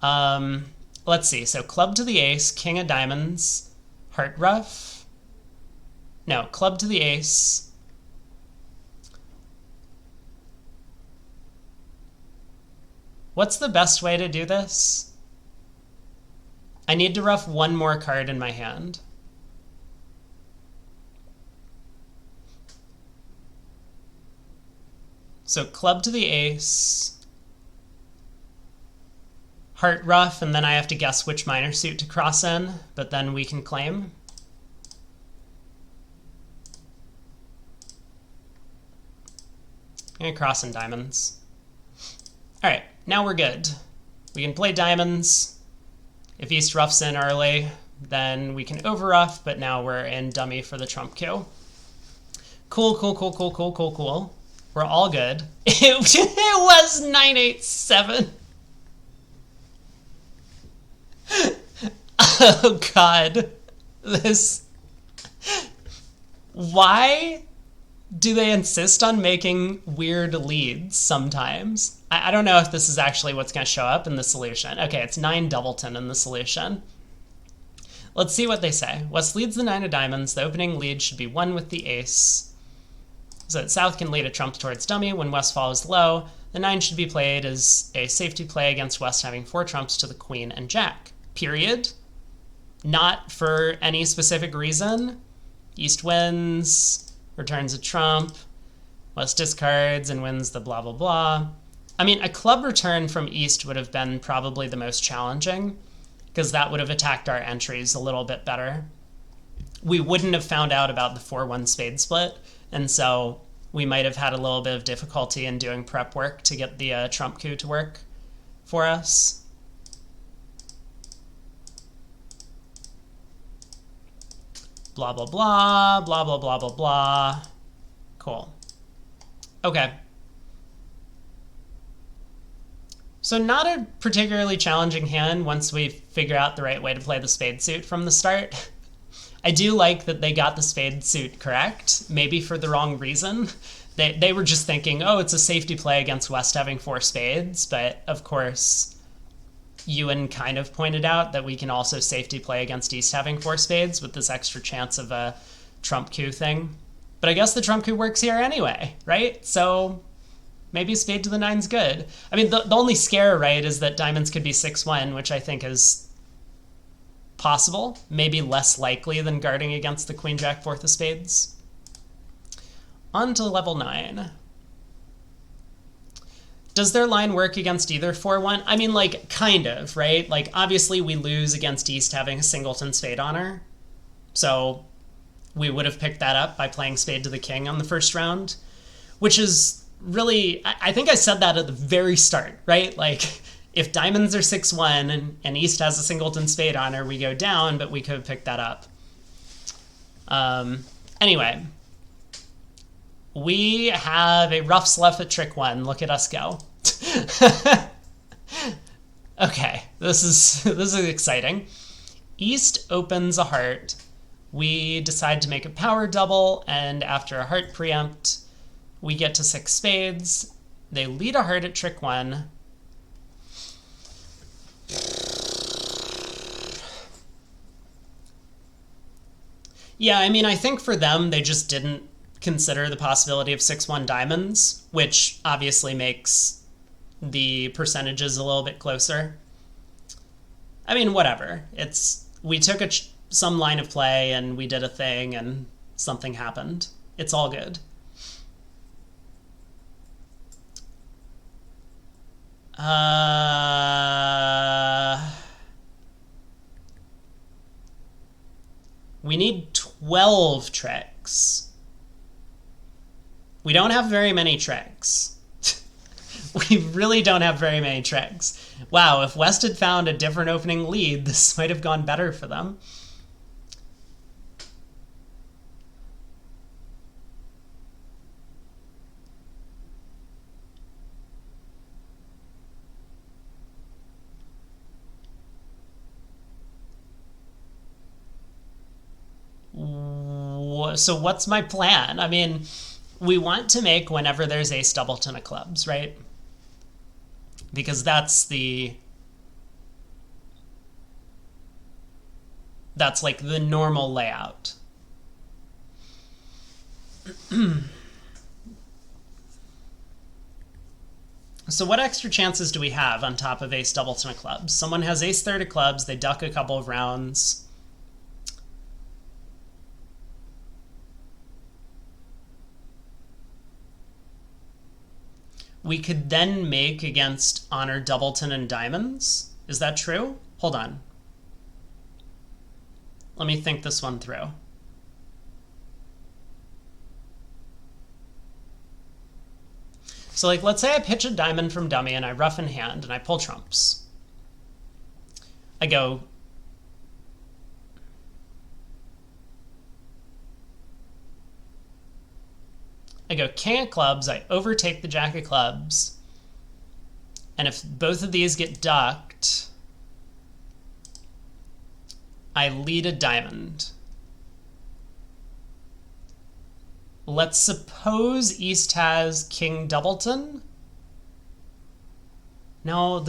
Let's see, so club to the ace, king of diamonds, heart rough. No, club to the ace. What's the best way to do this? I need to rough one more card in my hand. So club to the ace, heart rough, and then I have to guess which minor suit to cross in, but then we can claim. I'm gonna cross in diamonds. All right, now we're good. We can play diamonds. If East roughs in early, then we can over rough, but now we're in dummy for the trump coup. Cool, cool, cool, cool, cool, cool, cool. We're all good. It was 987. Oh god. This... Why do they insist on making weird leads sometimes? I don't know if this is actually what's going to show up in the solution. Okay, it's 9 doubleton in the solution. Let's see what they say. West leads the 9 of diamonds. The opening lead should be 1 with the ace, so that South can lead a trump towards dummy. When West follows low, the 9 should be played as a safety play against West having 4 trumps to the queen and jack. Period. Not for any specific reason. East wins, returns a trump, West discards and wins the blah blah blah. I mean, a club return from East would have been probably the most challenging, because that would have attacked our entries a little bit better. We wouldn't have found out about the 4-1 spade split, and so we might have had a little bit of difficulty in doing prep work to get the trump coup to work for us. Blah, blah, blah, blah, blah, blah, blah, blah. Cool. Okay. So not a particularly challenging hand once we figure out the right way to play the spade suit from the start. I do like that they got the spade suit correct, maybe for the wrong reason. They were just thinking, oh, it's a safety play against West having 4 spades, but of course Ewan kind of pointed out that we can also safety play against East having 4 spades with this extra chance of a trump coup thing. But I guess the trump coup works here anyway, right? So maybe spade to the 9's good. I mean, the only scare, right, is that diamonds could be 6-1, which I think is possible. Maybe less likely than guarding against the queen jack 4th of spades. On to level 9. Does their line work against either 4-1? I mean, like, kind of, right? Like, obviously we lose against East having a singleton spade honor. So we would have picked that up by playing spade to the king on the first round, which is really, I think I said that at the very start, right? Like, if diamonds are 6-1 and East has a singleton spade on her, we go down, but we could have picked that up. Anyway, we have a rough slough at trick 1. Look at us go. Okay, this is exciting. East opens a heart. We decide to make a power double, and after a heart preempt, we get to 6 spades. They lead a heart at trick 1. Yeah, I mean, I think for them, they just didn't consider the possibility of 6-1 diamonds, which obviously makes the percentages a little bit closer. I mean, whatever. We took some line of play and we did a thing and something happened. It's all good. We need 12 tricks. We don't have very many tricks. We really don't have very many tricks. Wow, if West had found a different opening lead, this might have gone better for them. So what's my plan? I mean, we want to make whenever there's ace doubleton of clubs, right? Because that's like the normal layout. So what extra chances do we have on top of ace doubleton of clubs? Someone has ace third of clubs, they duck a couple of rounds. We could then make against honor doubleton and diamonds. Is that true? Hold on. Let me think this one through. So like, let's say I pitch a diamond from dummy and I rough in hand and I pull trumps. I go king of clubs, I overtake the jack of clubs, and if both of these get ducked, I lead a diamond. Let's suppose East has king doubleton. No,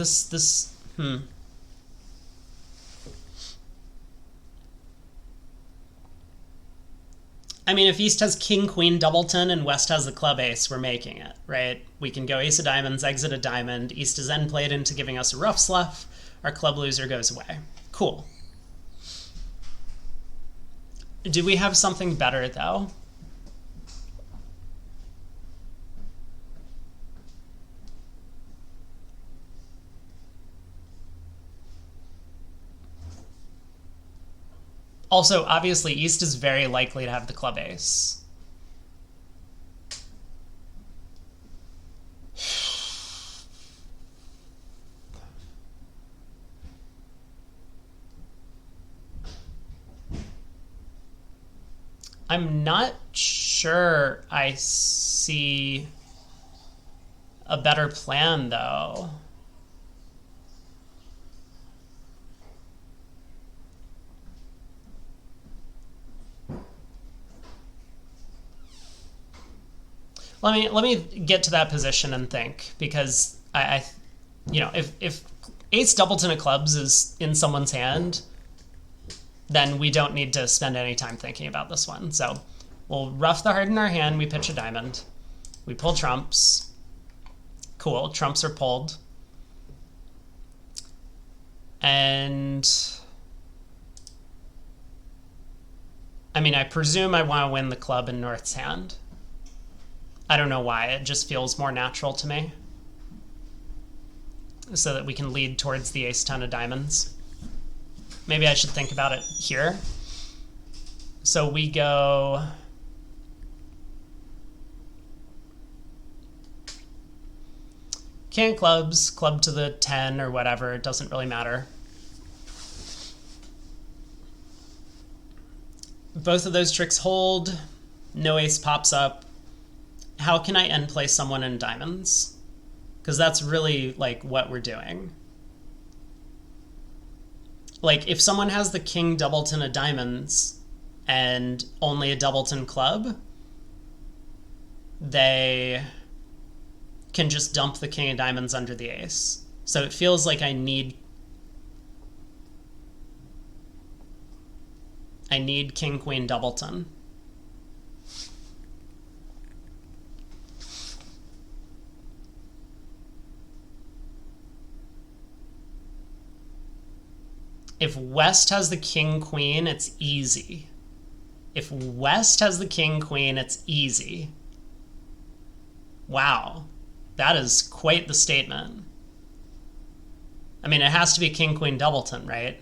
I mean, if East has king, queen, doubleton, and West has the club ace, we're making it, right? We can go ace of diamonds, exit a diamond. East is then played into giving us a rough slough. Our club loser goes away. Cool. Do we have something better, though? Also, obviously, East is very likely to have the club ace. I'm not sure I see a better plan, though. Let me get to that position and think, because I you know, if ace doubleton of clubs is in someone's hand, then we don't need to spend any time thinking about this one. So we'll rough the heart in our hand, we pitch a diamond, we pull trumps. Cool, trumps are pulled. And I mean, I presume I want to win the club in North's hand. I don't know why, it just feels more natural to me. So that we can lead towards the ace-10 of diamonds. Maybe I should think about it here. So we go... King of clubs, club to the 10 or whatever, it doesn't really matter. Both of those tricks hold. No ace pops up. How can I end play someone in diamonds? Because that's really like what we're doing. Like if someone has the king doubleton of diamonds and only a doubleton club, they can just dump the king of diamonds under the ace. So it feels like I need king queen doubleton. If West has the king queen, it's easy. If West has the king queen, it's easy. Wow. That is quite the statement. I mean, it has to be king queen doubleton, right?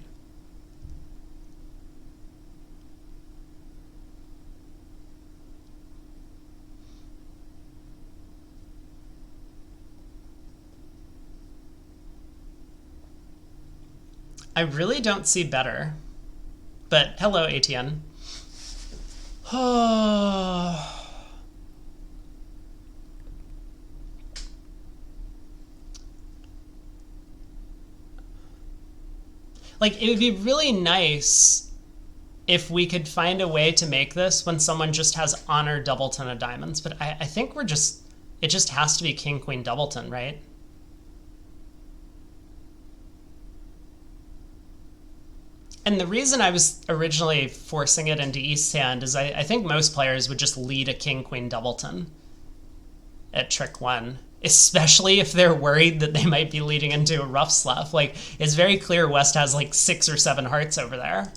I really don't see better. But hello, ATN. Like, it would be really nice if we could find a way to make this when someone just has honor doubleton of diamonds. But I think it just has to be king queen doubleton, right? And the reason I was originally forcing it into East hand is I think most players would just lead a king queen doubleton at trick 1, especially if they're worried that they might be leading into a rough slough. Like, it's very clear West has like 6 or 7 hearts over there.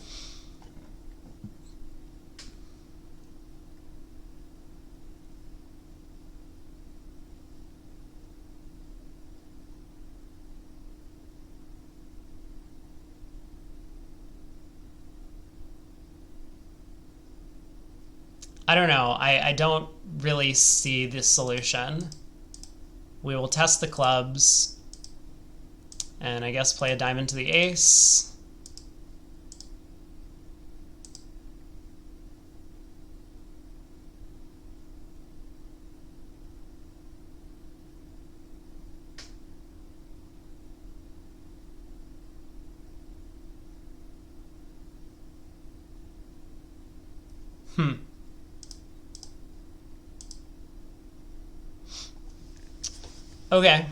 I don't know. I don't really see the solution. We will test the clubs. And I guess play a diamond to the ace. Okay.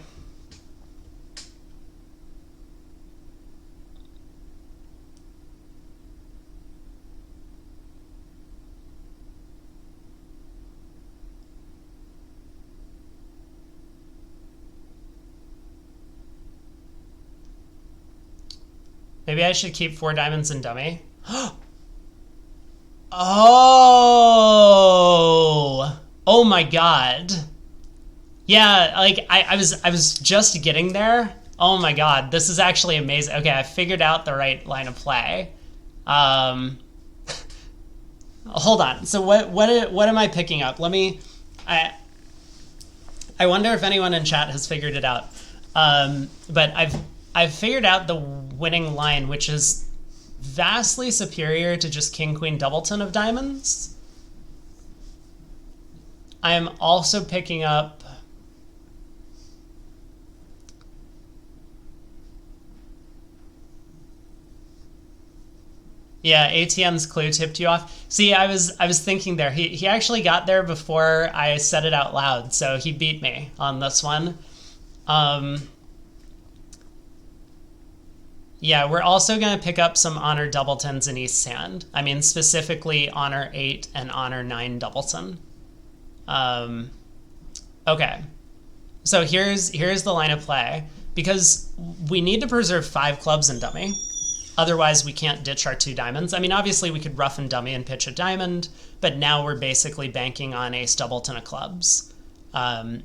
Maybe I should keep 4 diamonds in dummy. Oh! Oh my god. Yeah, like I was just getting there. Oh my god, this is actually amazing. Okay, I figured out the right line of play. Hold on. So what am I picking up? I wonder if anyone in chat has figured it out. But I've figured out the winning line, which is vastly superior to just king queen doubleton of diamonds. I am also picking up yeah, ATM's clue tipped you off. See, I was thinking there. He actually got there before I said it out loud, so he beat me on this one. Yeah, we're also going to pick up some honor doubletons in East hand. I mean, specifically honor 8 and honor 9 doubleton. Okay. So here's the line of play. Because we need to preserve 5 clubs in dummy. Otherwise, we can't ditch our 2 diamonds. I mean, obviously, we could rough and dummy and pitch a diamond, but now we're basically banking on ace doubleton of clubs.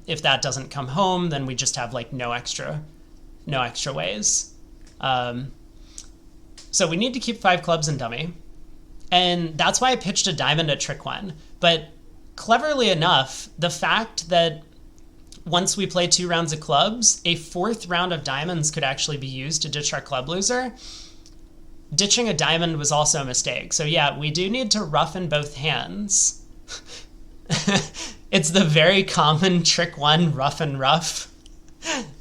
If that doesn't come home, then we just have like no extra ways. So we need to keep 5 clubs in dummy, and that's why I pitched a diamond at trick 1. But cleverly enough, the fact that once we play 2 rounds of clubs, a 4th round of diamonds could actually be used to ditch our club loser. Ditching a diamond was also a mistake. So yeah, we do need to rough in both hands. It's the very common trick 1, rough and rough.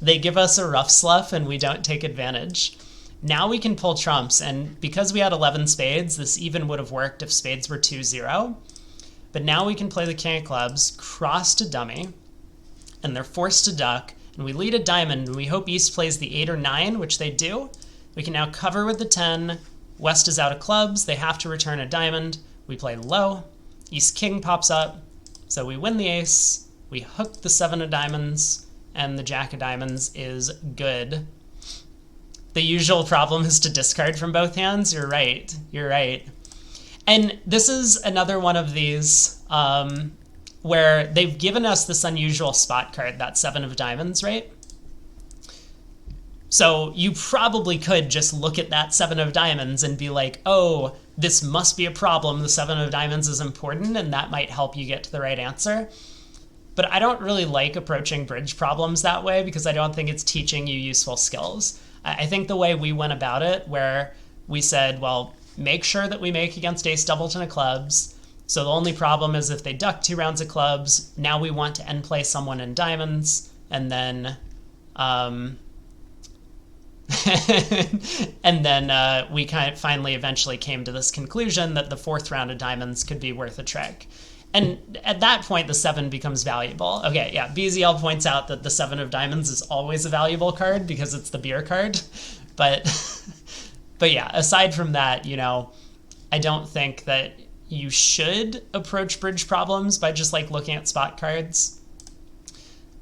They give us a rough sluff and we don't take advantage. Now we can pull trumps, and because we had 11 spades, this even would have worked if spades were 2-0. But now we can play the king of clubs, cross to dummy, and they're forced to duck, and we lead a diamond, and we hope East plays the 8 or 9, which they do. We can now cover with the 10. West is out of clubs. They have to return a diamond. We play low. East king pops up. So we win the ace. We hook the 7 of diamonds. And the jack of diamonds is good. The usual problem is to discard from both hands. You're right. You're right. And this is another one of these where they've given us this unusual spot card, that 7 of diamonds, right? So you probably could just look at that 7 of diamonds and be like, oh, this must be a problem. The 7 of diamonds is important, and that might help you get to the right answer. But I don't really like approaching bridge problems that way because I don't think it's teaching you useful skills. I think the way we went about it, where we said, well, make sure that we make against ace doubleton of clubs. So the only problem is if they duck 2 rounds of clubs, now we want to end play someone in diamonds, and then and then we kind of finally eventually came to this conclusion that the 4th round of diamonds could be worth a trick. And at that point, the 7 becomes valuable. Okay, yeah, BZL points out that the 7 of diamonds is always a valuable card because it's the beer card. But yeah, aside from that, you know, I don't think that you should approach bridge problems by just like looking at spot cards.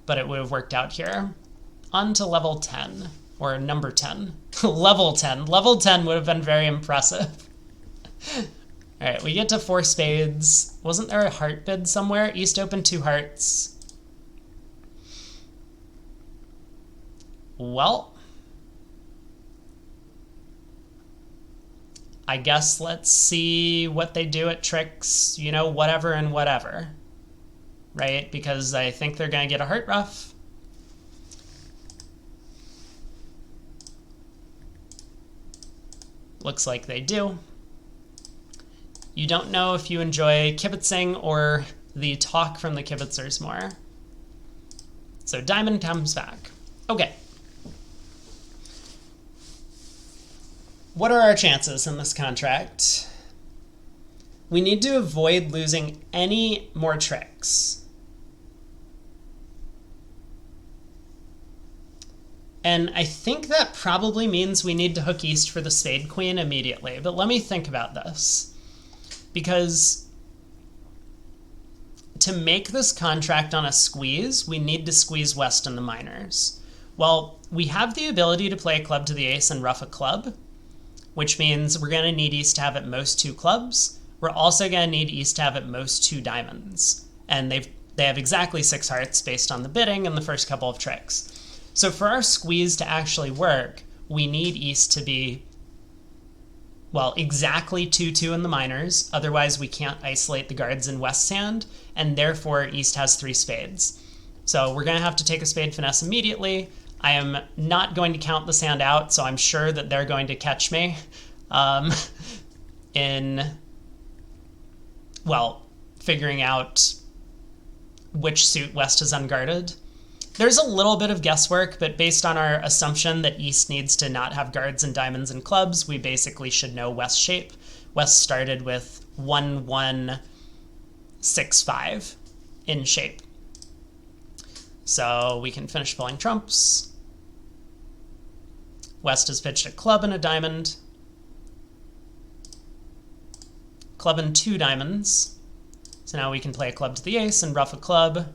But it would have worked out here. On to level 10. Or number 10. Level 10. Level 10 would have been very impressive. All right, we get to 4 spades. Wasn't there a heart bid somewhere? East opened 2 hearts. Well, I guess let's see what they do at tricks, you know, whatever and whatever. Right? Because I think they're going to get a heart ruff. Looks like they do. You don't know if you enjoy kibitzing or the talk from the kibitzers more. So diamond comes back. Okay. What are our chances in this contract? We need to avoid losing any more tricks. And I think that probably means we need to hook East for the spade queen immediately. But let me think about this. Because to make this contract on a squeeze, we need to squeeze West in the minors. Well, we have the ability to play a club to the ace and ruff a club, which means we're going to need East to have at most 2 clubs. We're also going to need East to have at most 2 diamonds. And they have exactly 6 hearts based on the bidding and the first couple of tricks. So for our squeeze to actually work, we need East to be, well, exactly 2-2 in the minors. Otherwise, we can't isolate the guards in West's hand, and therefore East has 3 spades. So we're going to have to take a spade finesse immediately. I am not going to count this hand out, so I'm sure that they're going to catch me in, well, figuring out which suit West is unguarded. There's a little bit of guesswork, but based on our assumption that East needs to not have guards and diamonds and clubs, we basically should know West's shape. West started with 1-1-6-5 in shape. So we can finish pulling trumps. West has pitched a club and a diamond. Club and 2 diamonds. So now we can play a club to the ace and ruff a club.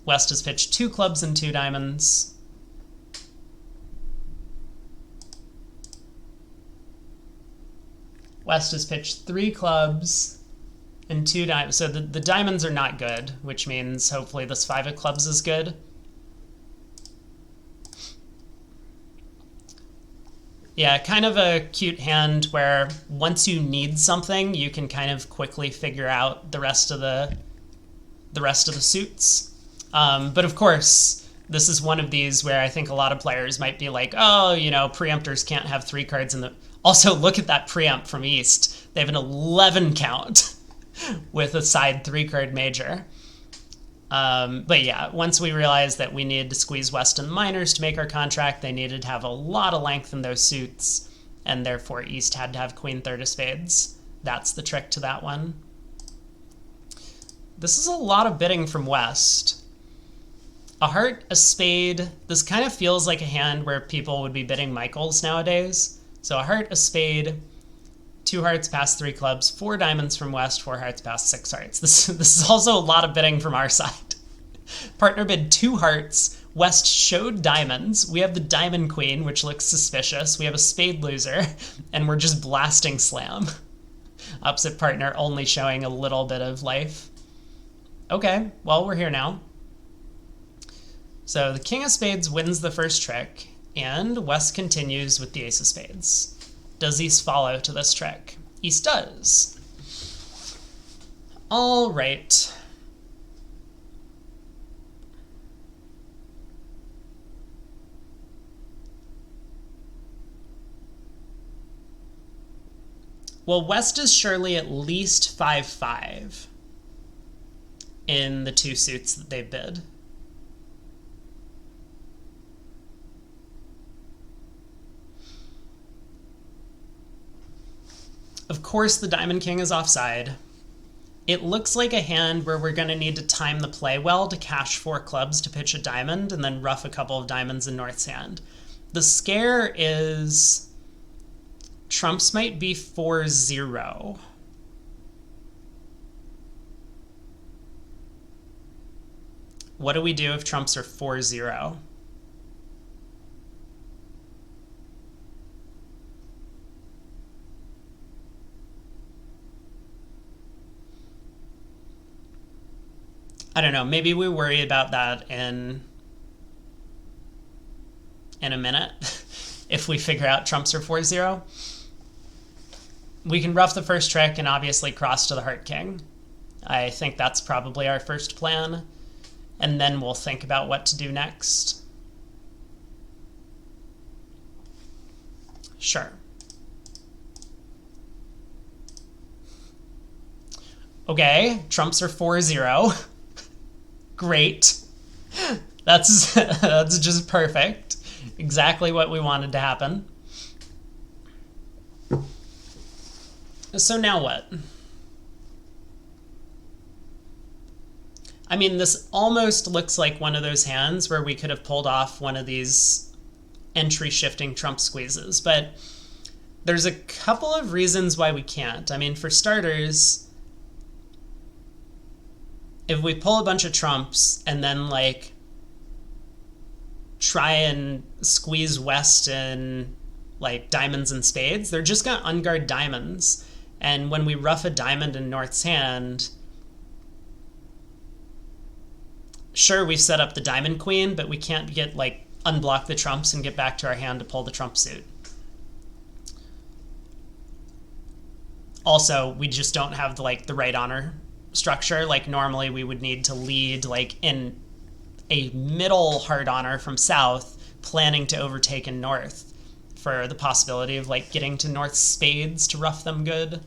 West has pitched 2 clubs and 2 diamonds. West has pitched 3 clubs and 2 diamonds. So the diamonds are not good, which means hopefully this 5 of clubs is good. Yeah, kind of a cute hand where once you need something, you can kind of quickly figure out the rest of the suits. But of course, this is one of these where I think a lot of players might be like, oh, preemptors can't have 3 cards in the... Also, look at that preempt from East. They have an 11 count with a side 3-card major. But yeah, once we realized that we needed to squeeze West and minors to make our contract, they needed to have a lot of length in those suits, and therefore East had to have Queen Third of Spades. That's the trick to that one. This is a lot of bidding from West. A heart, a spade. This kind of feels like a hand where people would be bidding Michaels nowadays. So a heart, a spade, 2 hearts past 3 clubs, 4 diamonds from West, 4 hearts past 6 hearts. This is also a lot of bidding from our side. Partner bid 2 hearts. West showed diamonds. We have the diamond queen, which looks suspicious. We have a spade loser, and we're just blasting slam. Opposite partner only showing a little bit of life. Okay, well, we're here now. So the king of spades wins the first trick, and West continues with the ace of spades. Does East follow to this trick? East does. All right. Well, West is surely at least 5-5 in the 2 suits that they bid. Of course, the Diamond King is offside. It looks like a hand where we're going to need to time the play well to cash 4 clubs to pitch a diamond and then rough a couple of diamonds in North's hand. The scare is trumps might be 4-0. What do we do if trumps are 4-0? I don't know. Maybe we worry about that in a minute if we figure out trumps are 4-0. We can rough the first trick and obviously cross to the Heart King. I think that's probably our first plan. And then we'll think about what to do next. Sure. Okay, trumps are 4-0. Great. That's just perfect. Exactly what we wanted to happen. So now what? I mean, this almost looks like one of those hands where we could have pulled off one of these entry-shifting trump squeezes, but there's a couple of reasons why we can't. I mean, for starters, if we pull a bunch of trumps and then, like, try and squeeze West in, like, diamonds and spades, they're just going to unguard diamonds. And when we rough a diamond in North's hand, sure, we've set up the diamond queen, but we can't get, like, unblock the trumps and get back to our hand to pull the trump suit. Also, we just don't have the right honor structure. Like, normally we would need to lead, like, in a middle hard honor from South, planning to overtake in North for the possibility of, like, getting to North's spades to rough them good.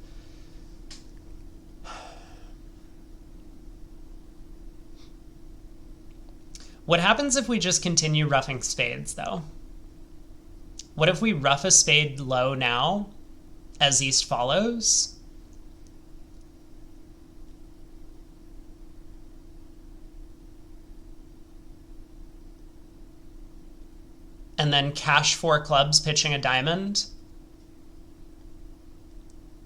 What happens if we just continue roughing spades, though? What if we rough a spade low now, as East follows? And then cash 4 clubs pitching a diamond?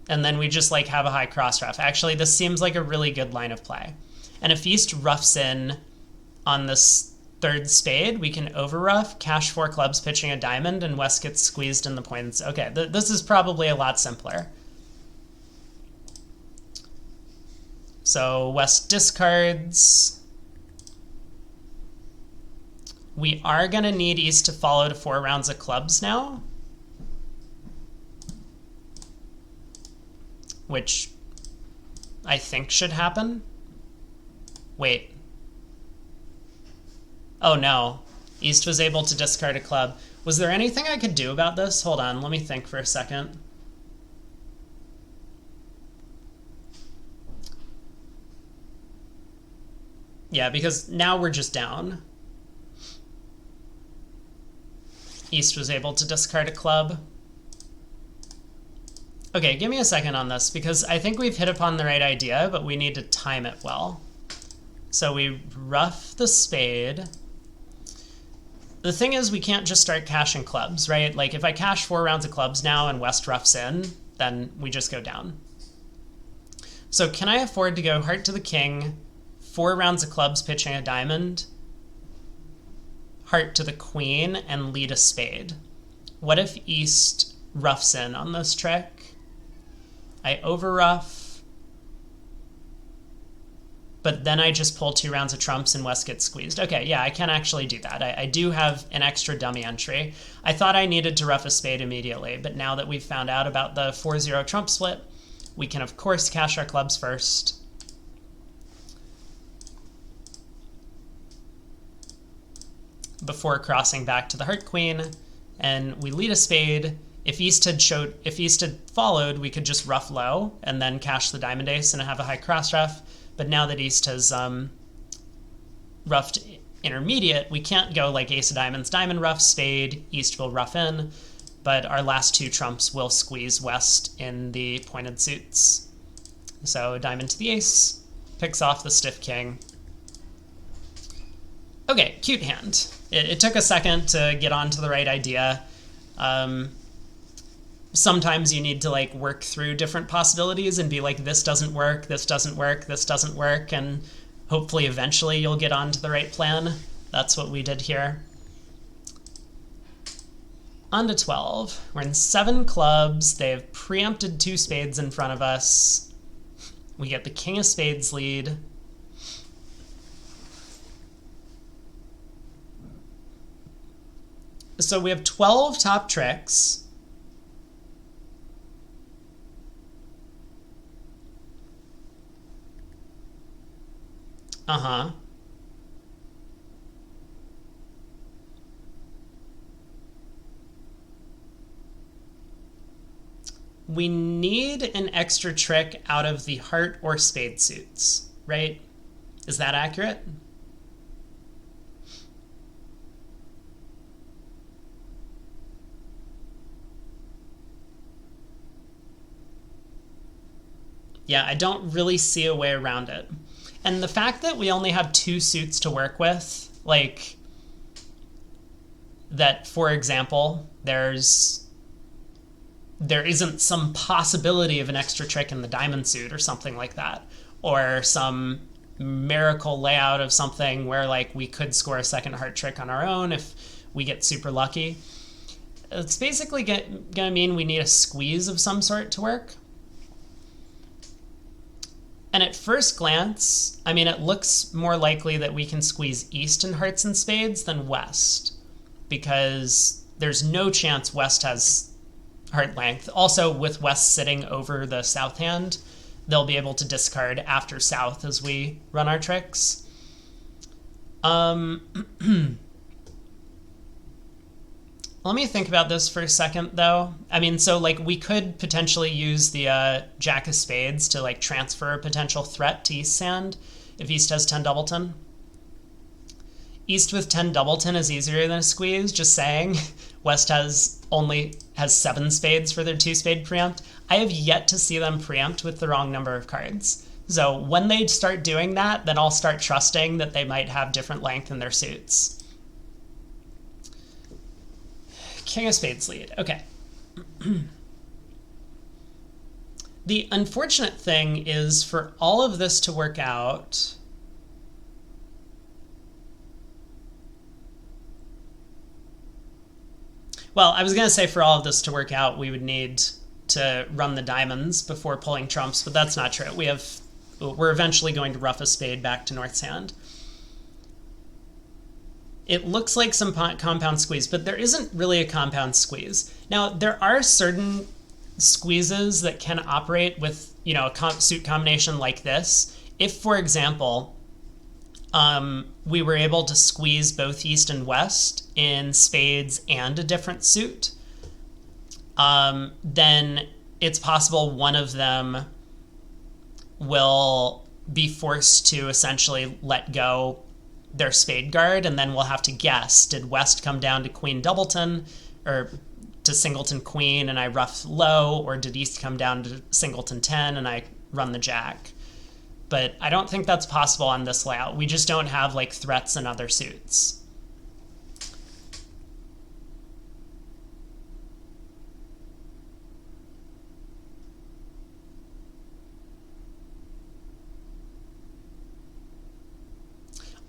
And then we just, like, have a high cross rough. Actually, this seems like a really good line of play. And if East roughs in on this third spade, we can over rough, cash 4 clubs pitching a diamond, and West gets squeezed in the points. Okay, this is probably a lot simpler. So West discards. We are going to need East to follow to 4 rounds of clubs now. which I think should happen. Wait. Oh no. East was able to discard a club. Was there anything I could do about this? Hold on, let me think for a second. Yeah, because now we're just down. East was able to discard a club. Okay, give me a second on this, because I think we've hit upon the right idea, but we need to time it well. So we ruff the spade. The thing is, we can't just start cashing clubs, right? Like, if I cash 4 rounds of clubs now and West roughs in, then we just go down. So can I afford to go heart to the king, 4 rounds of clubs pitching a diamond, heart to the queen, and lead a spade? What if East roughs in on this trick? I over-ruff, but then I just pull 2 rounds of trumps and West gets squeezed. Okay, yeah, I can actually do that. I do have an extra dummy entry. I thought I needed to ruff a spade immediately, but now that we've found out about the 4-0 trump split, we can, of course, cash our clubs first. Before crossing back to the heart queen, and we lead a spade. If East had followed, we could just ruff low and then cash the diamond ace and have a high cross ruff. But now that East has ruffed intermediate, we can't go like ace of diamonds, diamond ruff, spade, East will ruff in, but our last 2 trumps will squeeze West in the pointed suits. So diamond to the ace, picks off the stiff king. Okay, cute hand. It took a second to get onto the right idea. Sometimes you need to like work through different possibilities and be like, this doesn't work, this doesn't work, this doesn't work, and hopefully eventually you'll get onto the right plan. That's what we did here. On to 12. We're in 7 clubs. They've preempted 2 spades in front of us. We get the king of spades lead. So we have 12 top tricks. Uh-huh. We need an extra trick out of the heart or spade suits, right? Is that accurate? Yeah, I don't really see a way around it. And the fact that we only have 2 suits to work with, like that, for example, there isn't some possibility of an extra trick in the diamond suit or something like that, or some miracle layout of something where like we could score a second heart trick on our own if we get super lucky. It's basically gonna mean we need a squeeze of some sort to work. And at first glance, I mean, it looks more likely that we can squeeze East in hearts and spades than West, because there's no chance West has heart length. Also, with West sitting over the South hand, they'll be able to discard after South as we run our tricks. Let me think about this for a second, though. I mean, so like we could potentially use the Jack of Spades to like transfer a potential threat to East's hand if East has 10 doubleton. East with 10 doubleton is easier than a squeeze, just saying. West only has 7 spades for their 2 spade preempt. I have yet to see them preempt with the wrong number of cards. So when they start doing that, then I'll start trusting that they might have different length in their suits. King of spades lead. Okay. The unfortunate thing is for all of this to work out, well, I was going to say for all of this to work out, we would need to run the diamonds before pulling trumps, but that's not true. We're eventually going to ruff a spade back to North's hand. It looks like some compound squeeze, but there isn't really a compound squeeze. Now, there are certain squeezes that can operate with, a suit combination like this. If, for example, we were able to squeeze both East and West in spades and a different suit, then it's possible one of them will be forced to essentially let go their spade guard, and then we'll have to guess, did West come down to Queen Doubleton, or to Singleton Queen and I ruff low, or did East come down to Singleton 10 and I run the Jack? But I don't think that's possible on this layout. We just don't have like threats and other suits.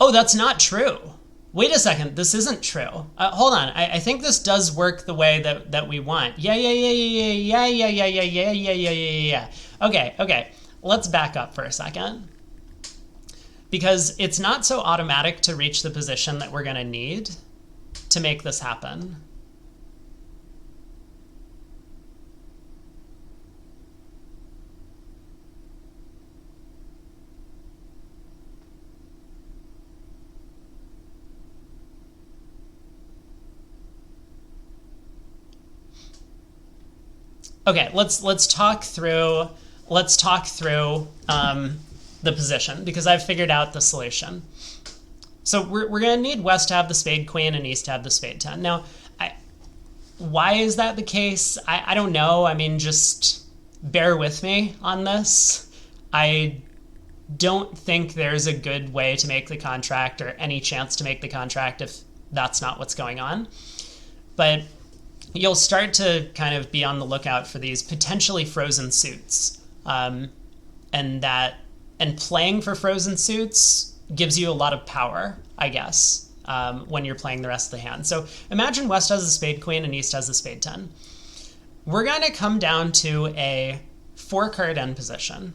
Oh, that's not true. Wait a second, this isn't true. Hold on, I think this does work the way that we want. Yeah. Okay, let's back up for a second. Because it's not so automatic to reach the position that we're gonna need to make this happen. Okay, let's talk through the position, because I've figured out the solution. So we're going to need West to have the spade queen and East to have the spade 10. Now, why is that the case? I don't know. I mean, just bear with me on this. I don't think there's a good way to make the contract, or any chance to make the contract, if that's not what's going on. But you'll start to kind of be on the lookout for these potentially frozen suits. And playing for frozen suits gives you a lot of power, I guess, when you're playing the rest of the hand. So imagine West has a spade queen and East has a spade 10. We're going to come down to a 4-card end position.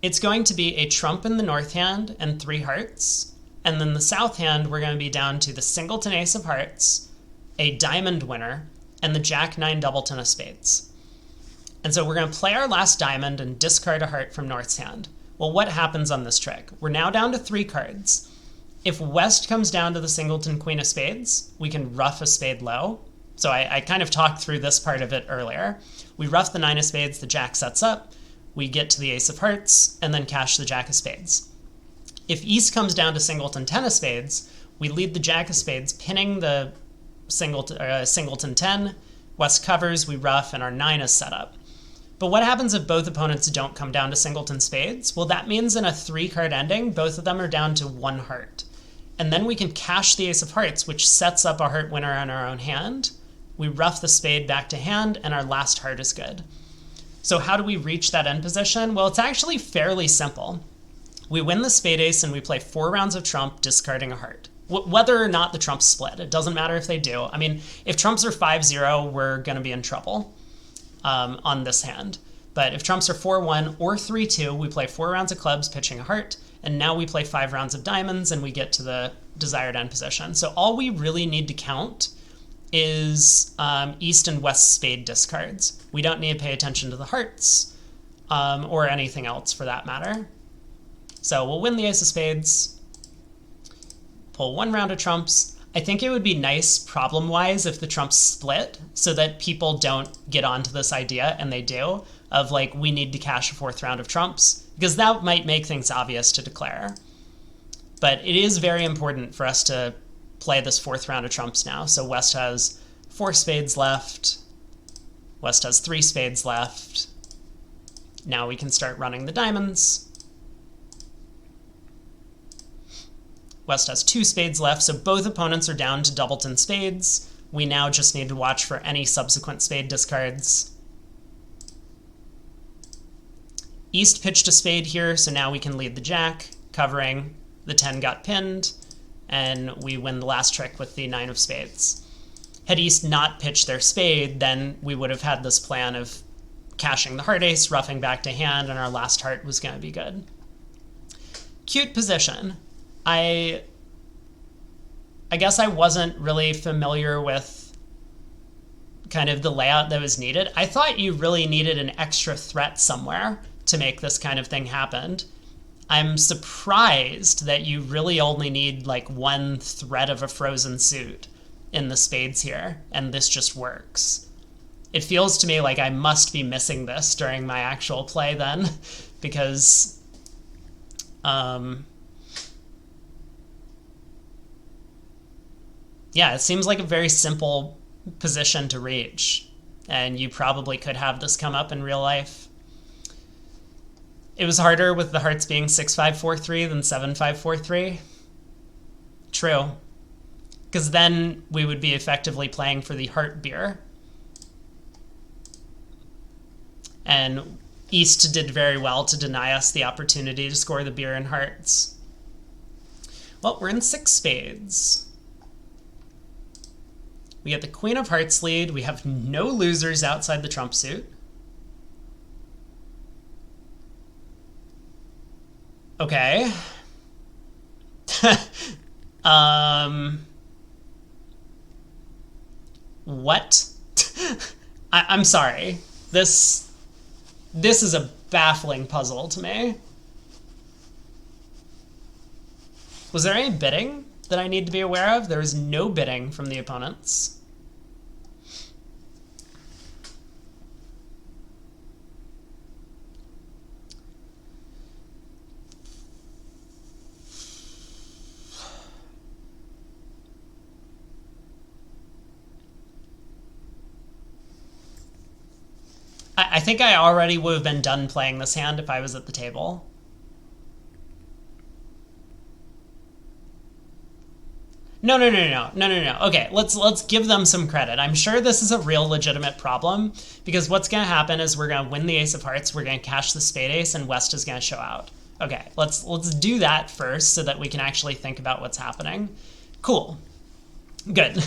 It's going to be a trump in the north hand and 3 hearts. And then the south hand, we're going to be down to the singleton ace of hearts, a diamond winner, and the Jack 9 Doubleton of spades. And so we're going to play our last diamond and discard a heart from North's hand. Well, what happens on this trick? We're now down to 3 cards. If West comes down to the singleton queen of spades, we can ruff a spade low. So I kind of talked through this part of it earlier. We ruff the 9 of spades, the Jack sets up, we get to the ace of hearts, and then cash the Jack of spades. If East comes down to singleton 10 of spades, we lead the Jack of spades, pinning the singleton 10, West covers, we ruff, and our 9 is set up. But what happens if both opponents don't come down to singleton spades? Well, that means in a 3-card ending, both of them are down to 1 heart. And then we can cash the ace of hearts, which sets up a heart winner on our own hand. We ruff the spade back to hand, and our last heart is good. So how do we reach that end position? Well, it's actually fairly simple. We win the spade ace and we play 4 rounds of trump, discarding a heart. Whether or not the trumps split, it doesn't matter if they do. I mean, if trumps are 5-0, we're going to be in trouble on this hand. But if trumps are 4-1 or 3-2, we play 4 rounds of clubs, pitching a heart, and now we play 5 rounds of diamonds and we get to the desired end position. So all we really need to count is East and West spade discards. We don't need to pay attention to the hearts or anything else for that matter. So we'll win the ace of spades, pull 1 round of trumps. I think it would be nice problem-wise if the trumps split so that people don't get onto this idea, and they do, of like, we need to cash a 4th round of trumps, because that might make things obvious to declare. But it is very important for us to play this 4th round of trumps now. So West has 4 spades left. West has 3 spades left. Now we can start running the diamonds. West has 2 spades left, so both opponents are down to Doubleton spades. We now just need to watch for any subsequent spade discards. East pitched a spade here, so now we can lead the Jack, covering. The 10 got pinned, and we win the last trick with the 9 of spades. Had East not pitched their spade, then we would have had this plan of cashing the heart ace, roughing back to hand, and our last heart was going to be good. Cute position. I guess I wasn't really familiar with kind of the layout that was needed. I thought you really needed an extra threat somewhere to make this kind of thing happen. I'm surprised that you really only need like one threat of a frozen suit in the spades here, and this just works. It feels to me like I must be missing this during my actual play then, because yeah, it seems like a very simple position to reach, and you probably could have this come up in real life. It was harder with the hearts being 6-5-4-3 than 7-5-4-3. True. Because then we would be effectively playing for the heart beer. And East did very well to deny us the opportunity to score the beer and hearts. Well, we're in 6 spades. We get the Queen of Hearts lead. We have no losers outside the trump suit. Okay. What? I'm sorry. This is a baffling puzzle to me. Was there any bidding that I need to be aware of? There was no bidding from the opponents. I think I already would have been done playing this hand if I was at the table. No. Okay, let's give them some credit. I'm sure this is a real legitimate problem, because what's going to happen is we're going to win the ace of hearts, we're going to cash the spade ace, and West is going to show out. Okay, let's do that first so that we can actually think about what's happening. Cool. Good.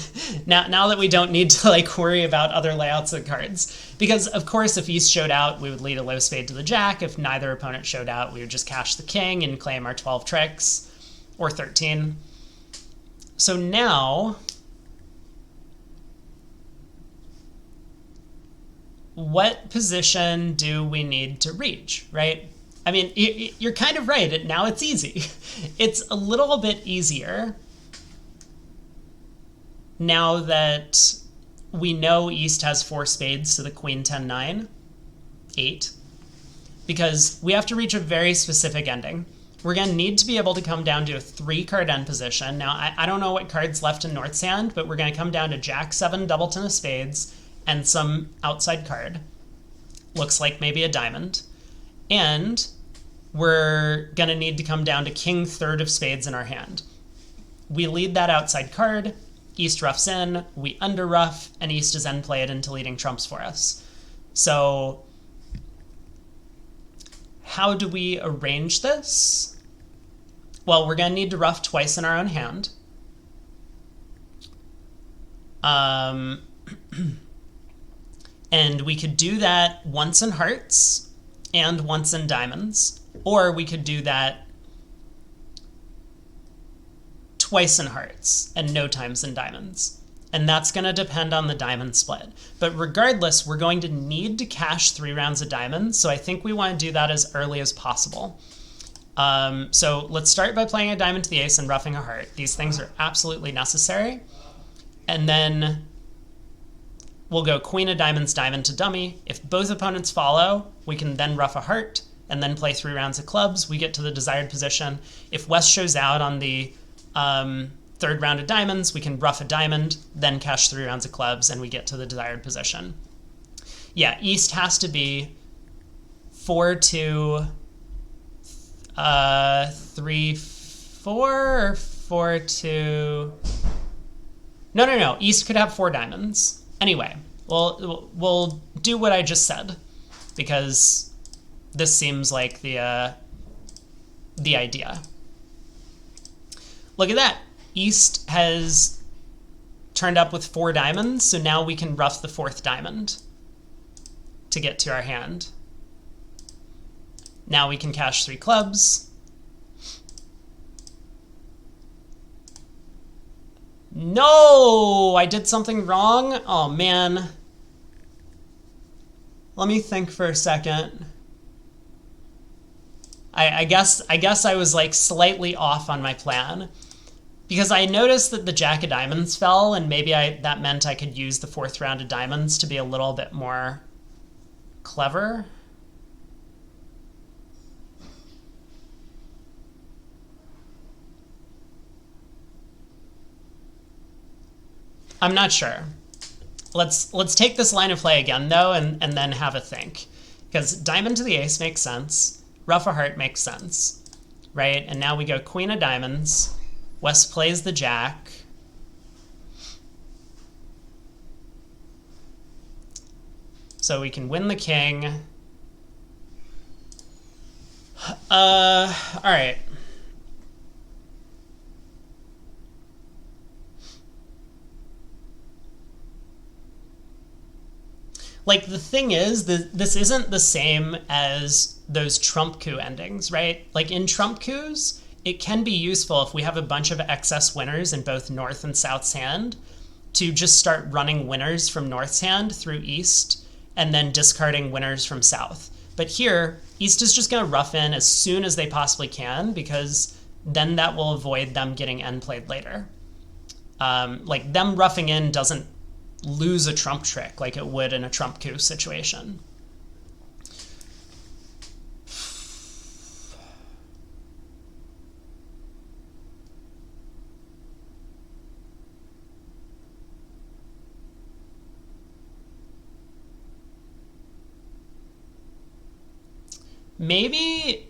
Now that we don't need to like worry about other layouts of cards. Because of course if East showed out, we would lead a low spade to the jack. If neither opponent showed out, we would just cash the king and claim our 12 tricks, or 13. So now, what position do we need to reach, right? I mean, you're kind of right. Now it's easy. It's a little bit easier now that we know East has 4 spades to the Queen 10-9, 8, because we have to reach a very specific ending. We're going to need to be able to come down to a 3-card end position. Now, I don't know what card's left in North's hand, but we're going to come down to Jack 7, Doubleton of Spades, and some outside card. Looks like maybe a diamond. And we're going to need to come down to King 3rd of Spades in our hand. We lead that outside card. East roughs in, we under rough, and East is end played into leading trumps for us. So how do we arrange this? Well, we're going to need to rough twice in our own hand. And we could do that once in hearts and once in diamonds, or we could do that twice in hearts and no times in diamonds. And that's going to depend on the diamond split. But regardless, we're going to need to cash 3 rounds of diamonds, so I think we want to do that as early as possible. So let's start by playing a diamond to the ace and roughing a heart. These things are absolutely necessary. And then we'll go Queen of Diamonds, diamond to dummy. If both opponents follow, we can then rough a heart and then play 3 rounds of clubs. We get to the desired position. If West shows out on the 3rd round of diamonds, we can rough a diamond, then cash 3 rounds of clubs, and we get to the desired position. Yeah, East has to be 4-2, 3-4, or 4-2. No. East could have 4 diamonds. Anyway, we'll do what I just said, because this seems like the idea. Look at that. East has turned up with 4 diamonds, so now we can rough the 4th diamond to get to our hand. Now we can cash 3 clubs. No! I did something wrong? Oh, man. Let me think for a second. I guess I was like slightly off on my plan because I noticed that the Jack of Diamonds fell, and maybe that meant I could use the fourth round of diamonds to be a little bit more clever. I'm not sure. Let's take this line of play again though, and then have a think, because diamond to the ace makes sense. Ruff a heart makes sense, right? And now we go queen of diamonds. West plays the jack. So we can win the king. All right. Like, the thing is, this isn't the same as those trump coup endings, right? Like, in trump coups, it can be useful if we have a bunch of excess winners in both North and South's hand to just start running winners from North's hand through East and then discarding winners from South. But here, East is just going to rough in as soon as they possibly can, because then that will avoid them getting end played later. Like, them roughing in doesn't lose a trump trick like it would in a trump coup situation. Maybe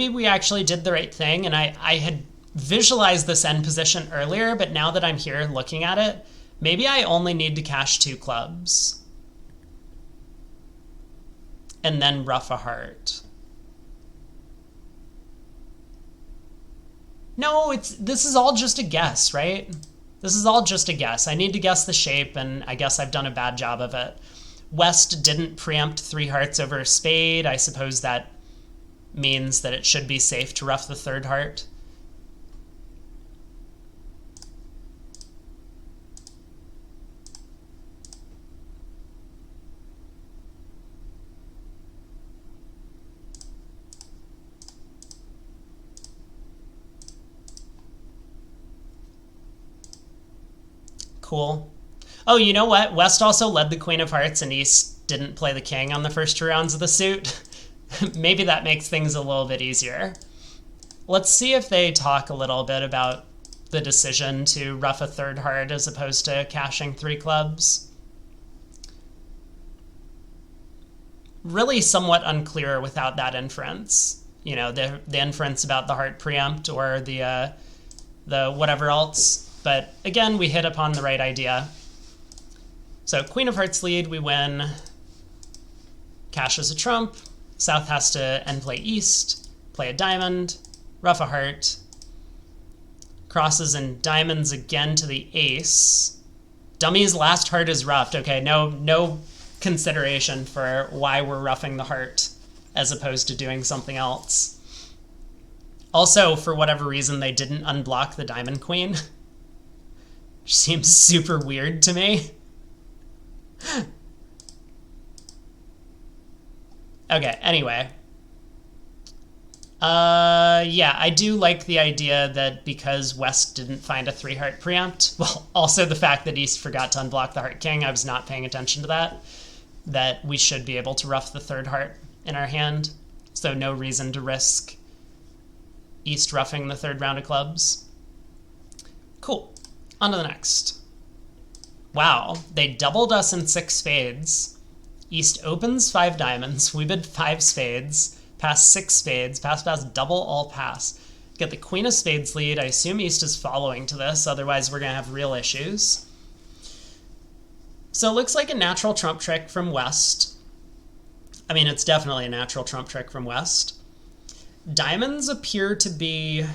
we actually did the right thing, and I had visualized this end position earlier, but now that I'm here looking at it, maybe I only need to cash 2 clubs. And then ruff a heart. No, this is all just a guess, right? This is all just a guess. I need to guess the shape, and I guess I've done a bad job of it. West didn't preempt 3 hearts over a spade. I suppose that means that it should be safe to ruff the third heart. Cool. Oh, you know what? West also led the queen of hearts, and East didn't play the king on the first 2 rounds of the suit. Maybe that makes things a little bit easier. Let's see if they talk a little bit about the decision to ruff a third heart as opposed to cashing 3 clubs. Really somewhat unclear without that inference. You know, the inference about the heart preempt or the whatever else. But again, we hit upon the right idea. So queen of hearts lead, we win. Cashes a trump. South has to end play East, play a diamond, ruff a heart. Crosses and diamonds again to the ace. Dummy's last heart is ruffed. Okay, no consideration for why we're ruffing the heart as opposed to doing something else. Also, for whatever reason, they didn't unblock the diamond queen. Which seems super weird to me. Okay, anyway. Yeah, I do like the idea that because West didn't find a 3-heart preempt, well, also the fact that East forgot to unblock the heart king, I was not paying attention to that we should be able to ruff the third heart in our hand, so no reason to risk East roughing the third round of clubs. Cool. On to the next. Wow, they doubled us in 6 spades. East opens 5 diamonds. We bid 5 spades. Pass 6 spades. Pass, pass, double, all pass. Get the queen of spades lead. I assume East is following to this, otherwise we're going to have real issues. So it looks like a natural trump trick from West. I mean, it's definitely a natural trump trick from West. Diamonds appear to be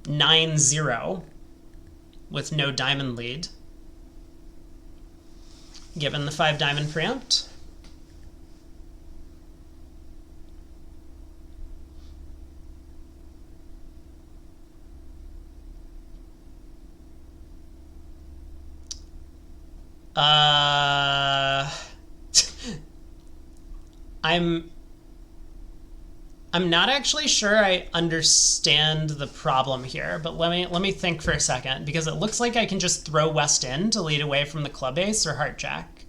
9-0 with no diamond lead, given the 5 diamond preempt. I'm I'm not actually sure I understand the problem here, but let me think for a second, because it looks like I can just throw West in to lead away from the club ace or heart jack.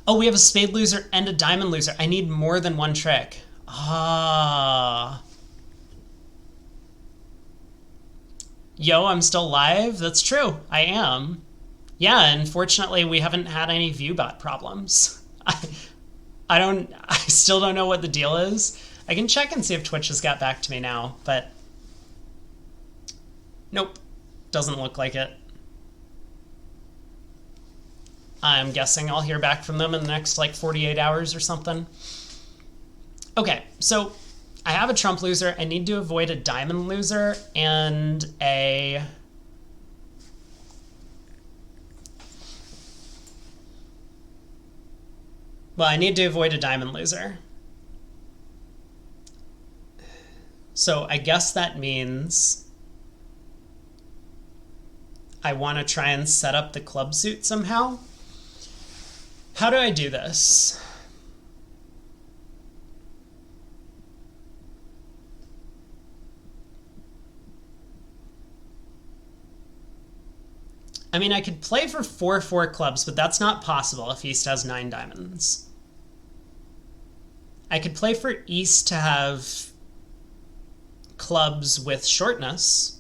Oh, we have a spade loser and a diamond loser. I need more than one trick. Ah. Yo, I'm still live? That's true. I am. Yeah, unfortunately, we haven't had any viewbot problems. I still don't know what the deal is. I can check and see if Twitch has got back to me now, but nope, doesn't look like it. I'm guessing I'll hear back from them in the next like 48 hours or something. Okay, so I have a trump loser. I need to avoid a diamond loser and a... Well, I need to avoid a diamond loser. So I guess that means I want to try and set up the club suit somehow. How do I do this? I mean, I could play for 4-4 clubs, but that's not possible if East has 9 diamonds. I could play for East to have clubs with shortness.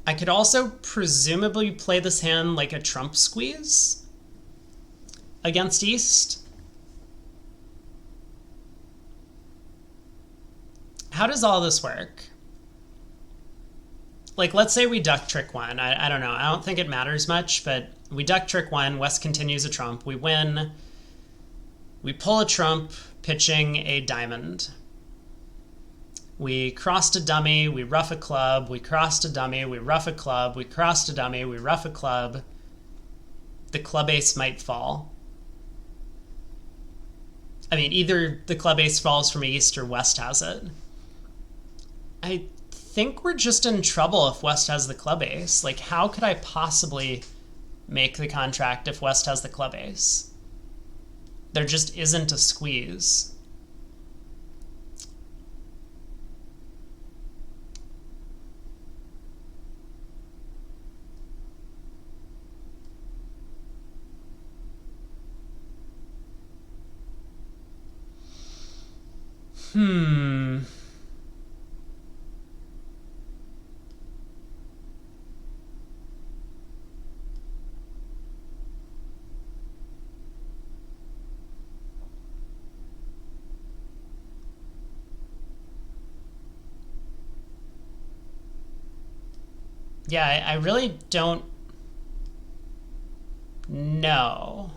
I could also presumably play this hand like a trump squeeze against East. How does all this work? Like, let's say we duck trick one. I don't know. I don't think it matters much, but we duck trick one. West continues a trump. We win. We pull a trump, pitching a diamond. We crossed a dummy. We rough a club. We crossed a dummy. We rough a club. We crossed a dummy. We rough a club. The club ace might fall. I mean, either the club ace falls from East or West has it. I think we're just in trouble if West has the club ace. Like, how could I possibly make the contract if West has the club ace? There just isn't a squeeze. Yeah, I really don't know.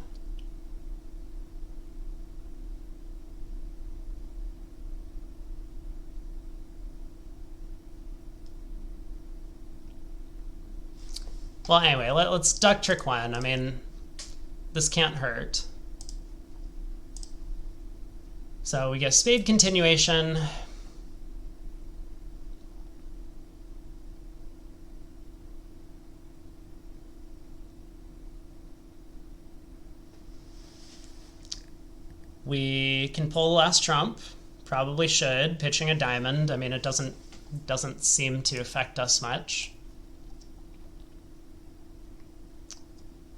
Well, anyway, let's duck trick one. I mean, this can't hurt. So we get spade continuation. We can pull the last trump. Probably should. Pitching a diamond. I mean, it doesn't seem to affect us much.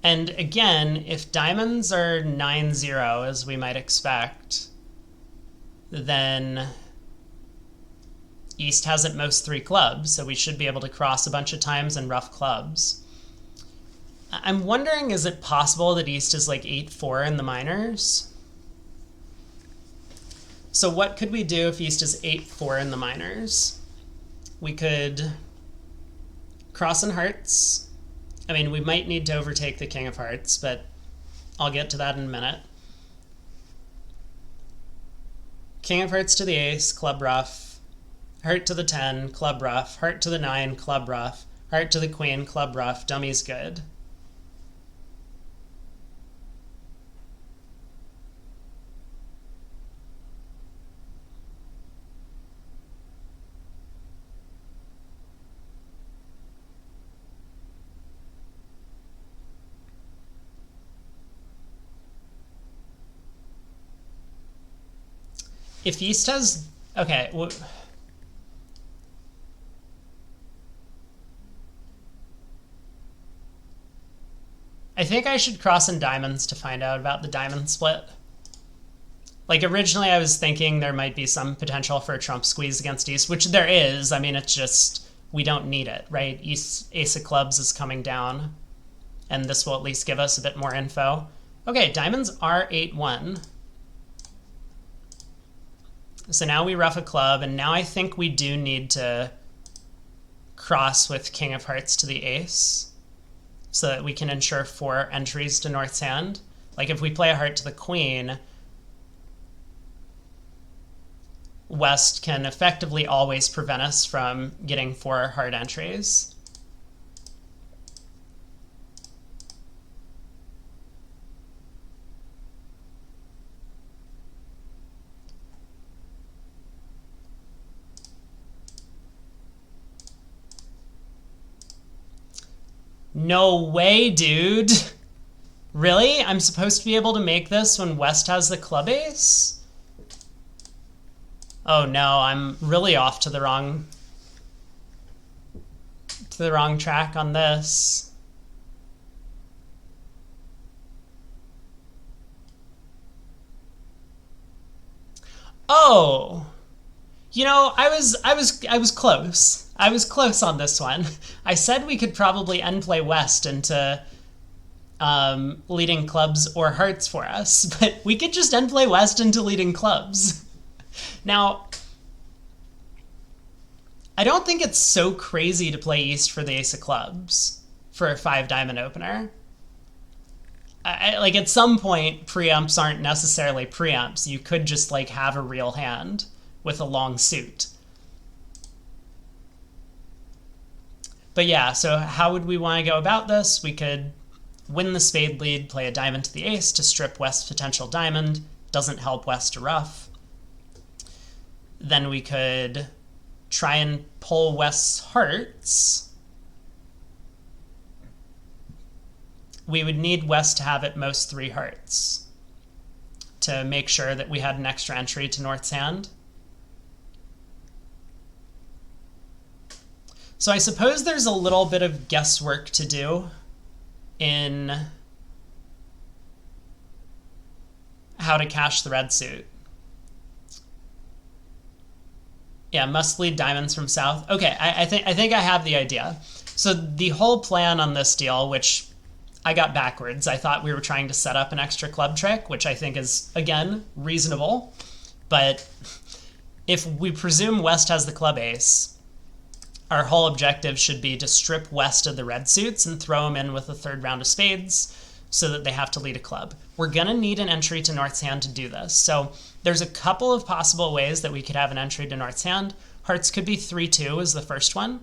And again, if diamonds are 9-0, as we might expect, then East has at most 3 clubs, so we should be able to cross a bunch of times and rough clubs. I'm wondering, is it possible that East is like 8-4 in the minors? So what could we do if East is 8-4 in the minors? We could cross in hearts. I mean, we might need to overtake the king of hearts, but I'll get to that in a minute. King of hearts to the ace, club rough. Heart to the 10, club rough. Heart to the 9, club rough. Heart to the queen, club rough. Dummy's good. If East has... Okay, I think I should cross in diamonds to find out about the diamond split. Like, originally I was thinking there might be some potential for a trump squeeze against East, which there is. I mean, it's just, we don't need it, right? East Ace of Clubs is coming down, and this will at least give us a bit more info. Okay, diamonds are 8-1. So now we ruff a club, and now I think we do need to cross with King of Hearts to the ace so that we can ensure 4 entries to North's hand. Like, if we play a heart to the queen, West can effectively always prevent us from getting 4 hard entries. No way, dude. Really? I'm supposed to be able to make this when West has the club ace? Oh no, I'm really off to the wrong track on this. Oh. You know, I was close. I was close on this one. I said we could probably end play West into leading clubs or hearts for us, but we could just end play West into leading clubs. Now, I don't think it's so crazy to play East for the ace of clubs for a 5 diamond opener. Like, at some point, preempts aren't necessarily preempts. You could just, like, have a real hand with a long suit. But yeah, so how would we want to go about this? We could win the spade lead, play a diamond to the ace to strip West's potential diamond. Doesn't help West to ruff. Then we could try and pull West's hearts. We would need West to have at most 3 hearts to make sure that we had an extra entry to North's hand. So I suppose there's a little bit of guesswork to do in how to cash the red suit. Yeah, must lead diamonds from south. Okay, I think I have the idea. So the whole plan on this deal, which I got backwards. I thought we were trying to set up an extra club trick, which I think is, again, reasonable. But if we presume West has the club ace, our whole objective should be to strip West of the red suits and throw him in with a 3rd round of spades so that they have to lead a club. We're going to need an entry to North's hand to do this. So there's a couple of possible ways that we could have an entry to North's hand. Hearts could be 3-2 is the first one,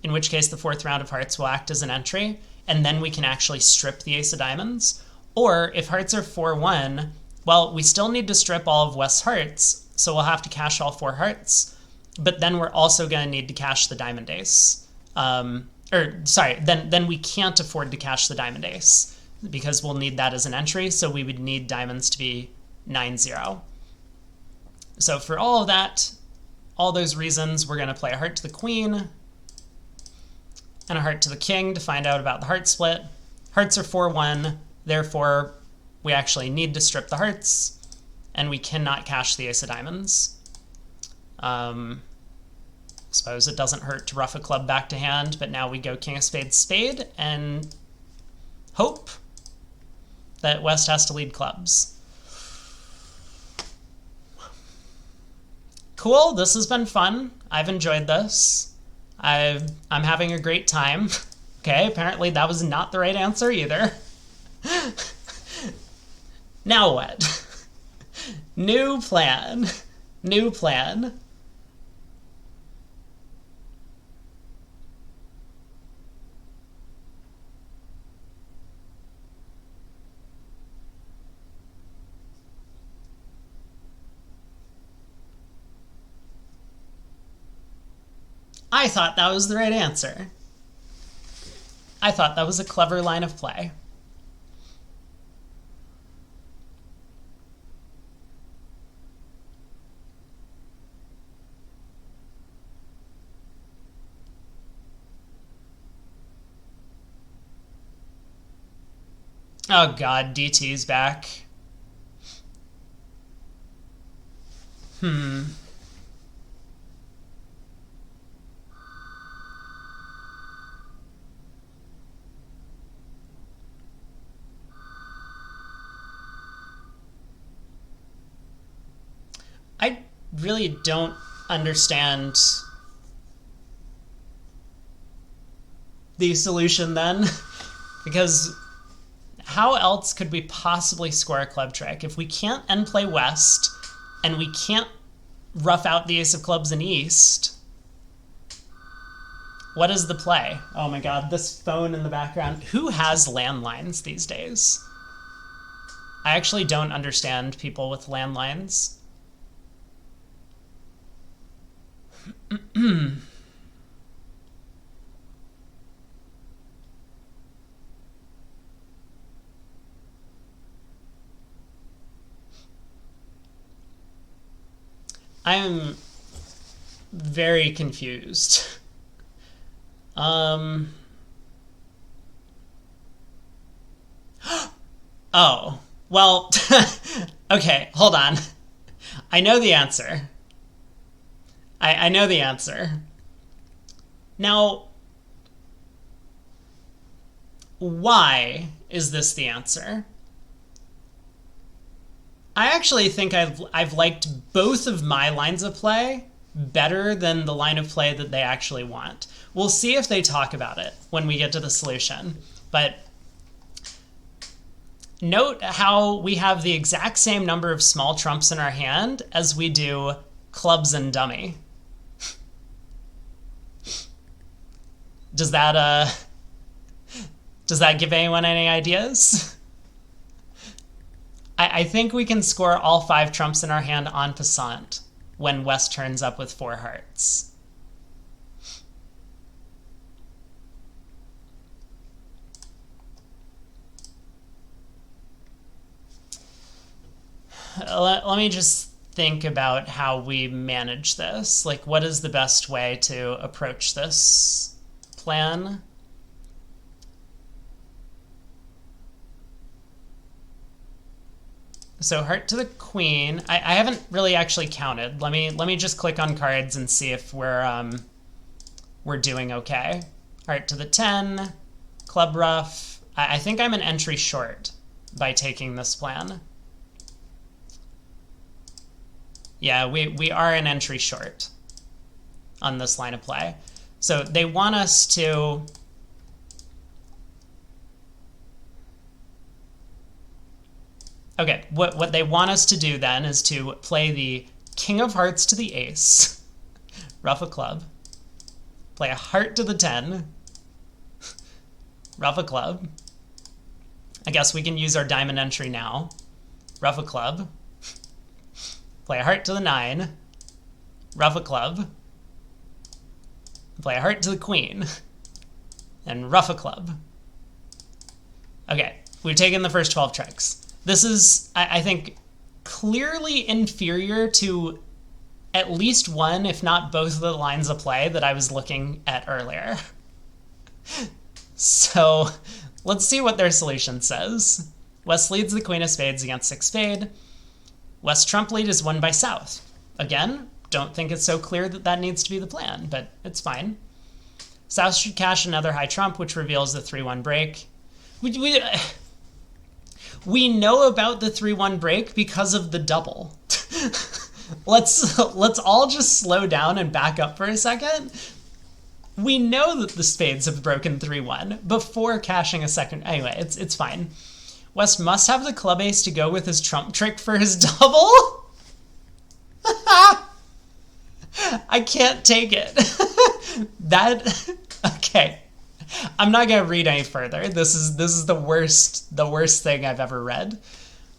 in which case the 4th round of hearts will act as an entry, and then we can actually strip the ace of diamonds. Or if hearts are 4-1, well, we still need to strip all of West's hearts, so we'll have to cash all 4 hearts, but then we're also going to need to cash the diamond ace. Then we can't afford to cash the diamond ace because we'll need that as an entry, so we would need diamonds to be 9-0. So for all of that, all those reasons, we're going to play a heart to the queen and a heart to the king to find out about the heart split. Hearts are 4-1, therefore we actually need to strip the hearts, and we cannot cash the ace of diamonds. Suppose it doesn't hurt to ruff a club back to hand, but now we go king of spades, spade, and hope that West has to lead clubs. Cool, this has been fun. I've enjoyed this. I'm having a great time. Okay, apparently that was not the right answer either. Now what? New plan. New plan. I thought that was the right answer. I thought that was a clever line of play. Oh god, DT's back. I really don't understand the solution then, because how else could we possibly score a club trick if we can't end play west and we can't rough out the ace of clubs in east? What is the play? Oh my god, this phone in the background. Who has landlines these days? I actually don't understand people with landlines. I'm very confused. Oh, well, okay, hold on. I know the answer. I know the answer. Now, why is this the answer? I actually think I've liked both of my lines of play better than the line of play that they actually want. We'll see if they talk about it when we get to the solution. But note how we have the exact same number of small trumps in our hand as we do clubs and dummy. Does that give anyone any ideas? I think we can score all 5 trumps in our hand en passant when West turns up with 4 hearts. Let me just think about how we manage this. Like, what is the best way to approach this plan? So heart to the queen. I haven't really actually counted. Let me just click on cards and see if we're doing okay. Heart to the 10, club ruff. I think I'm an entry short by taking this plan. Yeah, we are an entry short on this line of play. So they want us to... Okay, what they want us to do then is to play the king of hearts to the ace, ruff a club, play a heart to the 10, ruff a club. I guess we can use our diamond entry now. Ruff a club, play a heart to the 9, ruff a club, play a heart to the queen, and ruff a club. Okay, we've taken the first 12 tricks. This is, I think, clearly inferior to at least one, if not both of the lines of play that I was looking at earlier. So let's see what their solution says. West leads the queen of spades against 6 spade. West trump lead is won by South. Again, don't think it's so clear that that needs to be the plan, but it's fine. South should cash another high trump, which reveals the 3-1 break. We know about the 3-1 break because of the double. Let's all just slow down and back up for a second. We know that the spades have broken 3-1 before cashing a second. Anyway, it's fine. West must have the club ace to go with his trump trick for his double. I can't take it. Okay. I'm not gonna read any further. This is the worst thing I've ever read,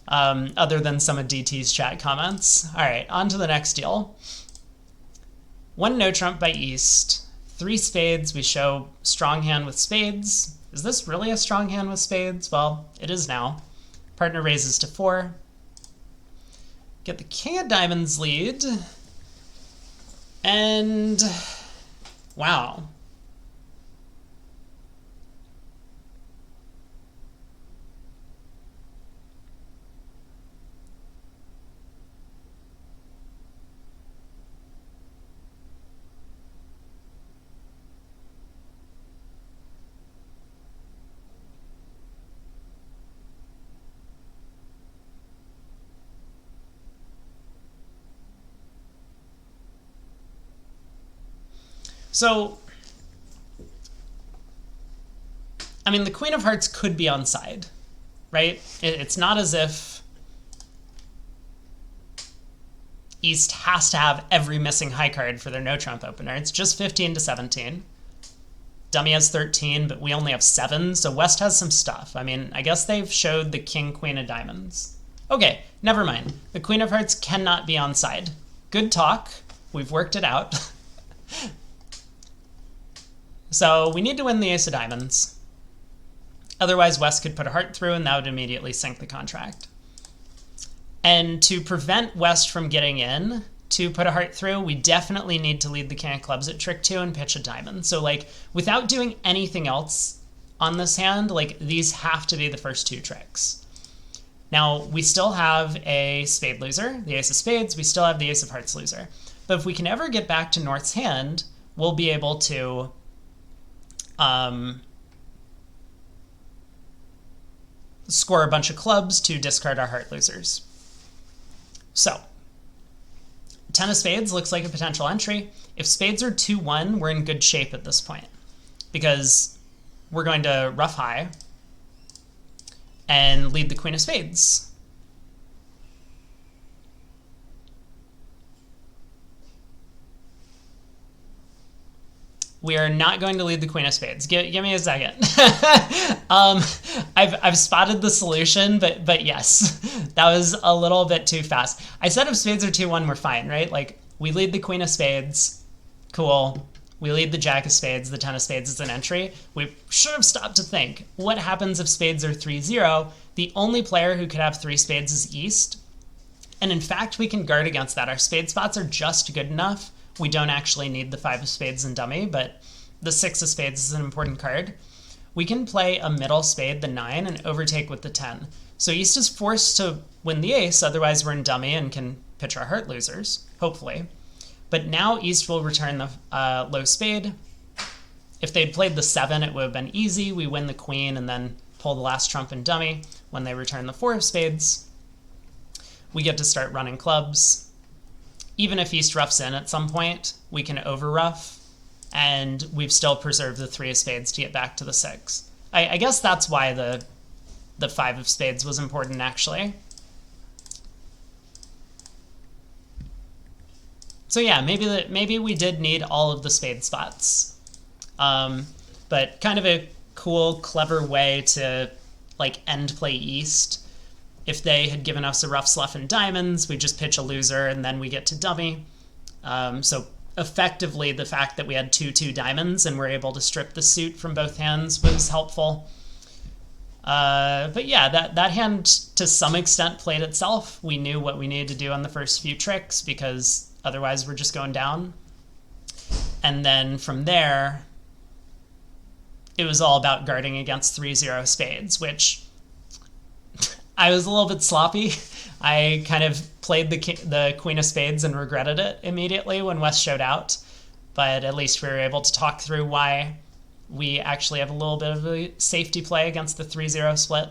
other than some of DT's chat comments. All right, on to the next deal. 1 no trump by East, 3 spades. We show strong hand with spades. Is this really a strong hand with spades? Well, it is now. Partner raises to 4. Get the king of diamonds lead, and wow. So, I mean, the Queen of Hearts could be on side, right? It's not as if East has to have every missing high card for their no trump opener. It's just 15 to 17. Dummy has 13, but we only have 7, so West has some stuff. I mean, I guess they've showed the King, Queen of Diamonds. Okay, never mind. The Queen of Hearts cannot be on side. Good talk. We've worked it out. So we need to win the Ace of Diamonds. Otherwise, West could put a heart through, and that would immediately sink the contract. And to prevent West from getting in to put a heart through, we definitely need to lead the King of Clubs at trick 2 and pitch a diamond. So, like, without doing anything else on this hand, like, these have to be the first 2 tricks. Now, we still have a spade loser, the Ace of Spades. We still have the Ace of Hearts loser. But if we can ever get back to North's hand, we'll be able to score a bunch of clubs to discard our heart losers. So, 10 of Spades looks like a potential entry. If Spades are 2-1, we're in good shape at this point, because we're going to ruff high and lead the Queen of Spades. We are not going to lead the Queen of Spades. Give me a second. I've spotted the solution, but yes, that was a little bit too fast. I said if Spades are 2-1, we're fine, right? Like, we lead the Queen of Spades. Cool. We lead the Jack of Spades. The 10 of Spades is an entry. We should have stopped to think. What happens if Spades are 3-0? The only player who could have 3 spades is East. And in fact, we can guard against that. Our spade spots are just good enough. We don't actually need the 5 of Spades and dummy, but the 6 of Spades is an important card. We can play a middle spade, the 9, and overtake with the 10. So East is forced to win the ace, otherwise we're in dummy and can pitch our heart losers, hopefully. But now East will return the low spade. If they'd played the 7, it would have been easy. We win the queen and then pull the last trump in dummy. When they return the 4 of Spades, we get to start running clubs. Even if East roughs in at some point, we can over rough, and we've still preserved the 3 of Spades to get back to the 6. I guess that's why the 5 of Spades was important, actually. So yeah, maybe we did need all of the spade spots, but kind of a cool, clever way to like end play East. If they had given us a rough sluff and diamonds, we just pitch a loser and then we get to dummy. So effectively, the fact that we had 2-2 diamonds and were able to strip the suit from both hands was helpful. But yeah, that hand to some extent played itself. We knew what we needed to do on the first few tricks because otherwise we're just going down. And then from there, it was all about guarding against 3-0 spades, which I was a little bit sloppy. I kind of played the Queen of Spades and regretted it immediately when West showed out. But at least we were able to talk through why we actually have a little bit of a safety play against the 3-0 split.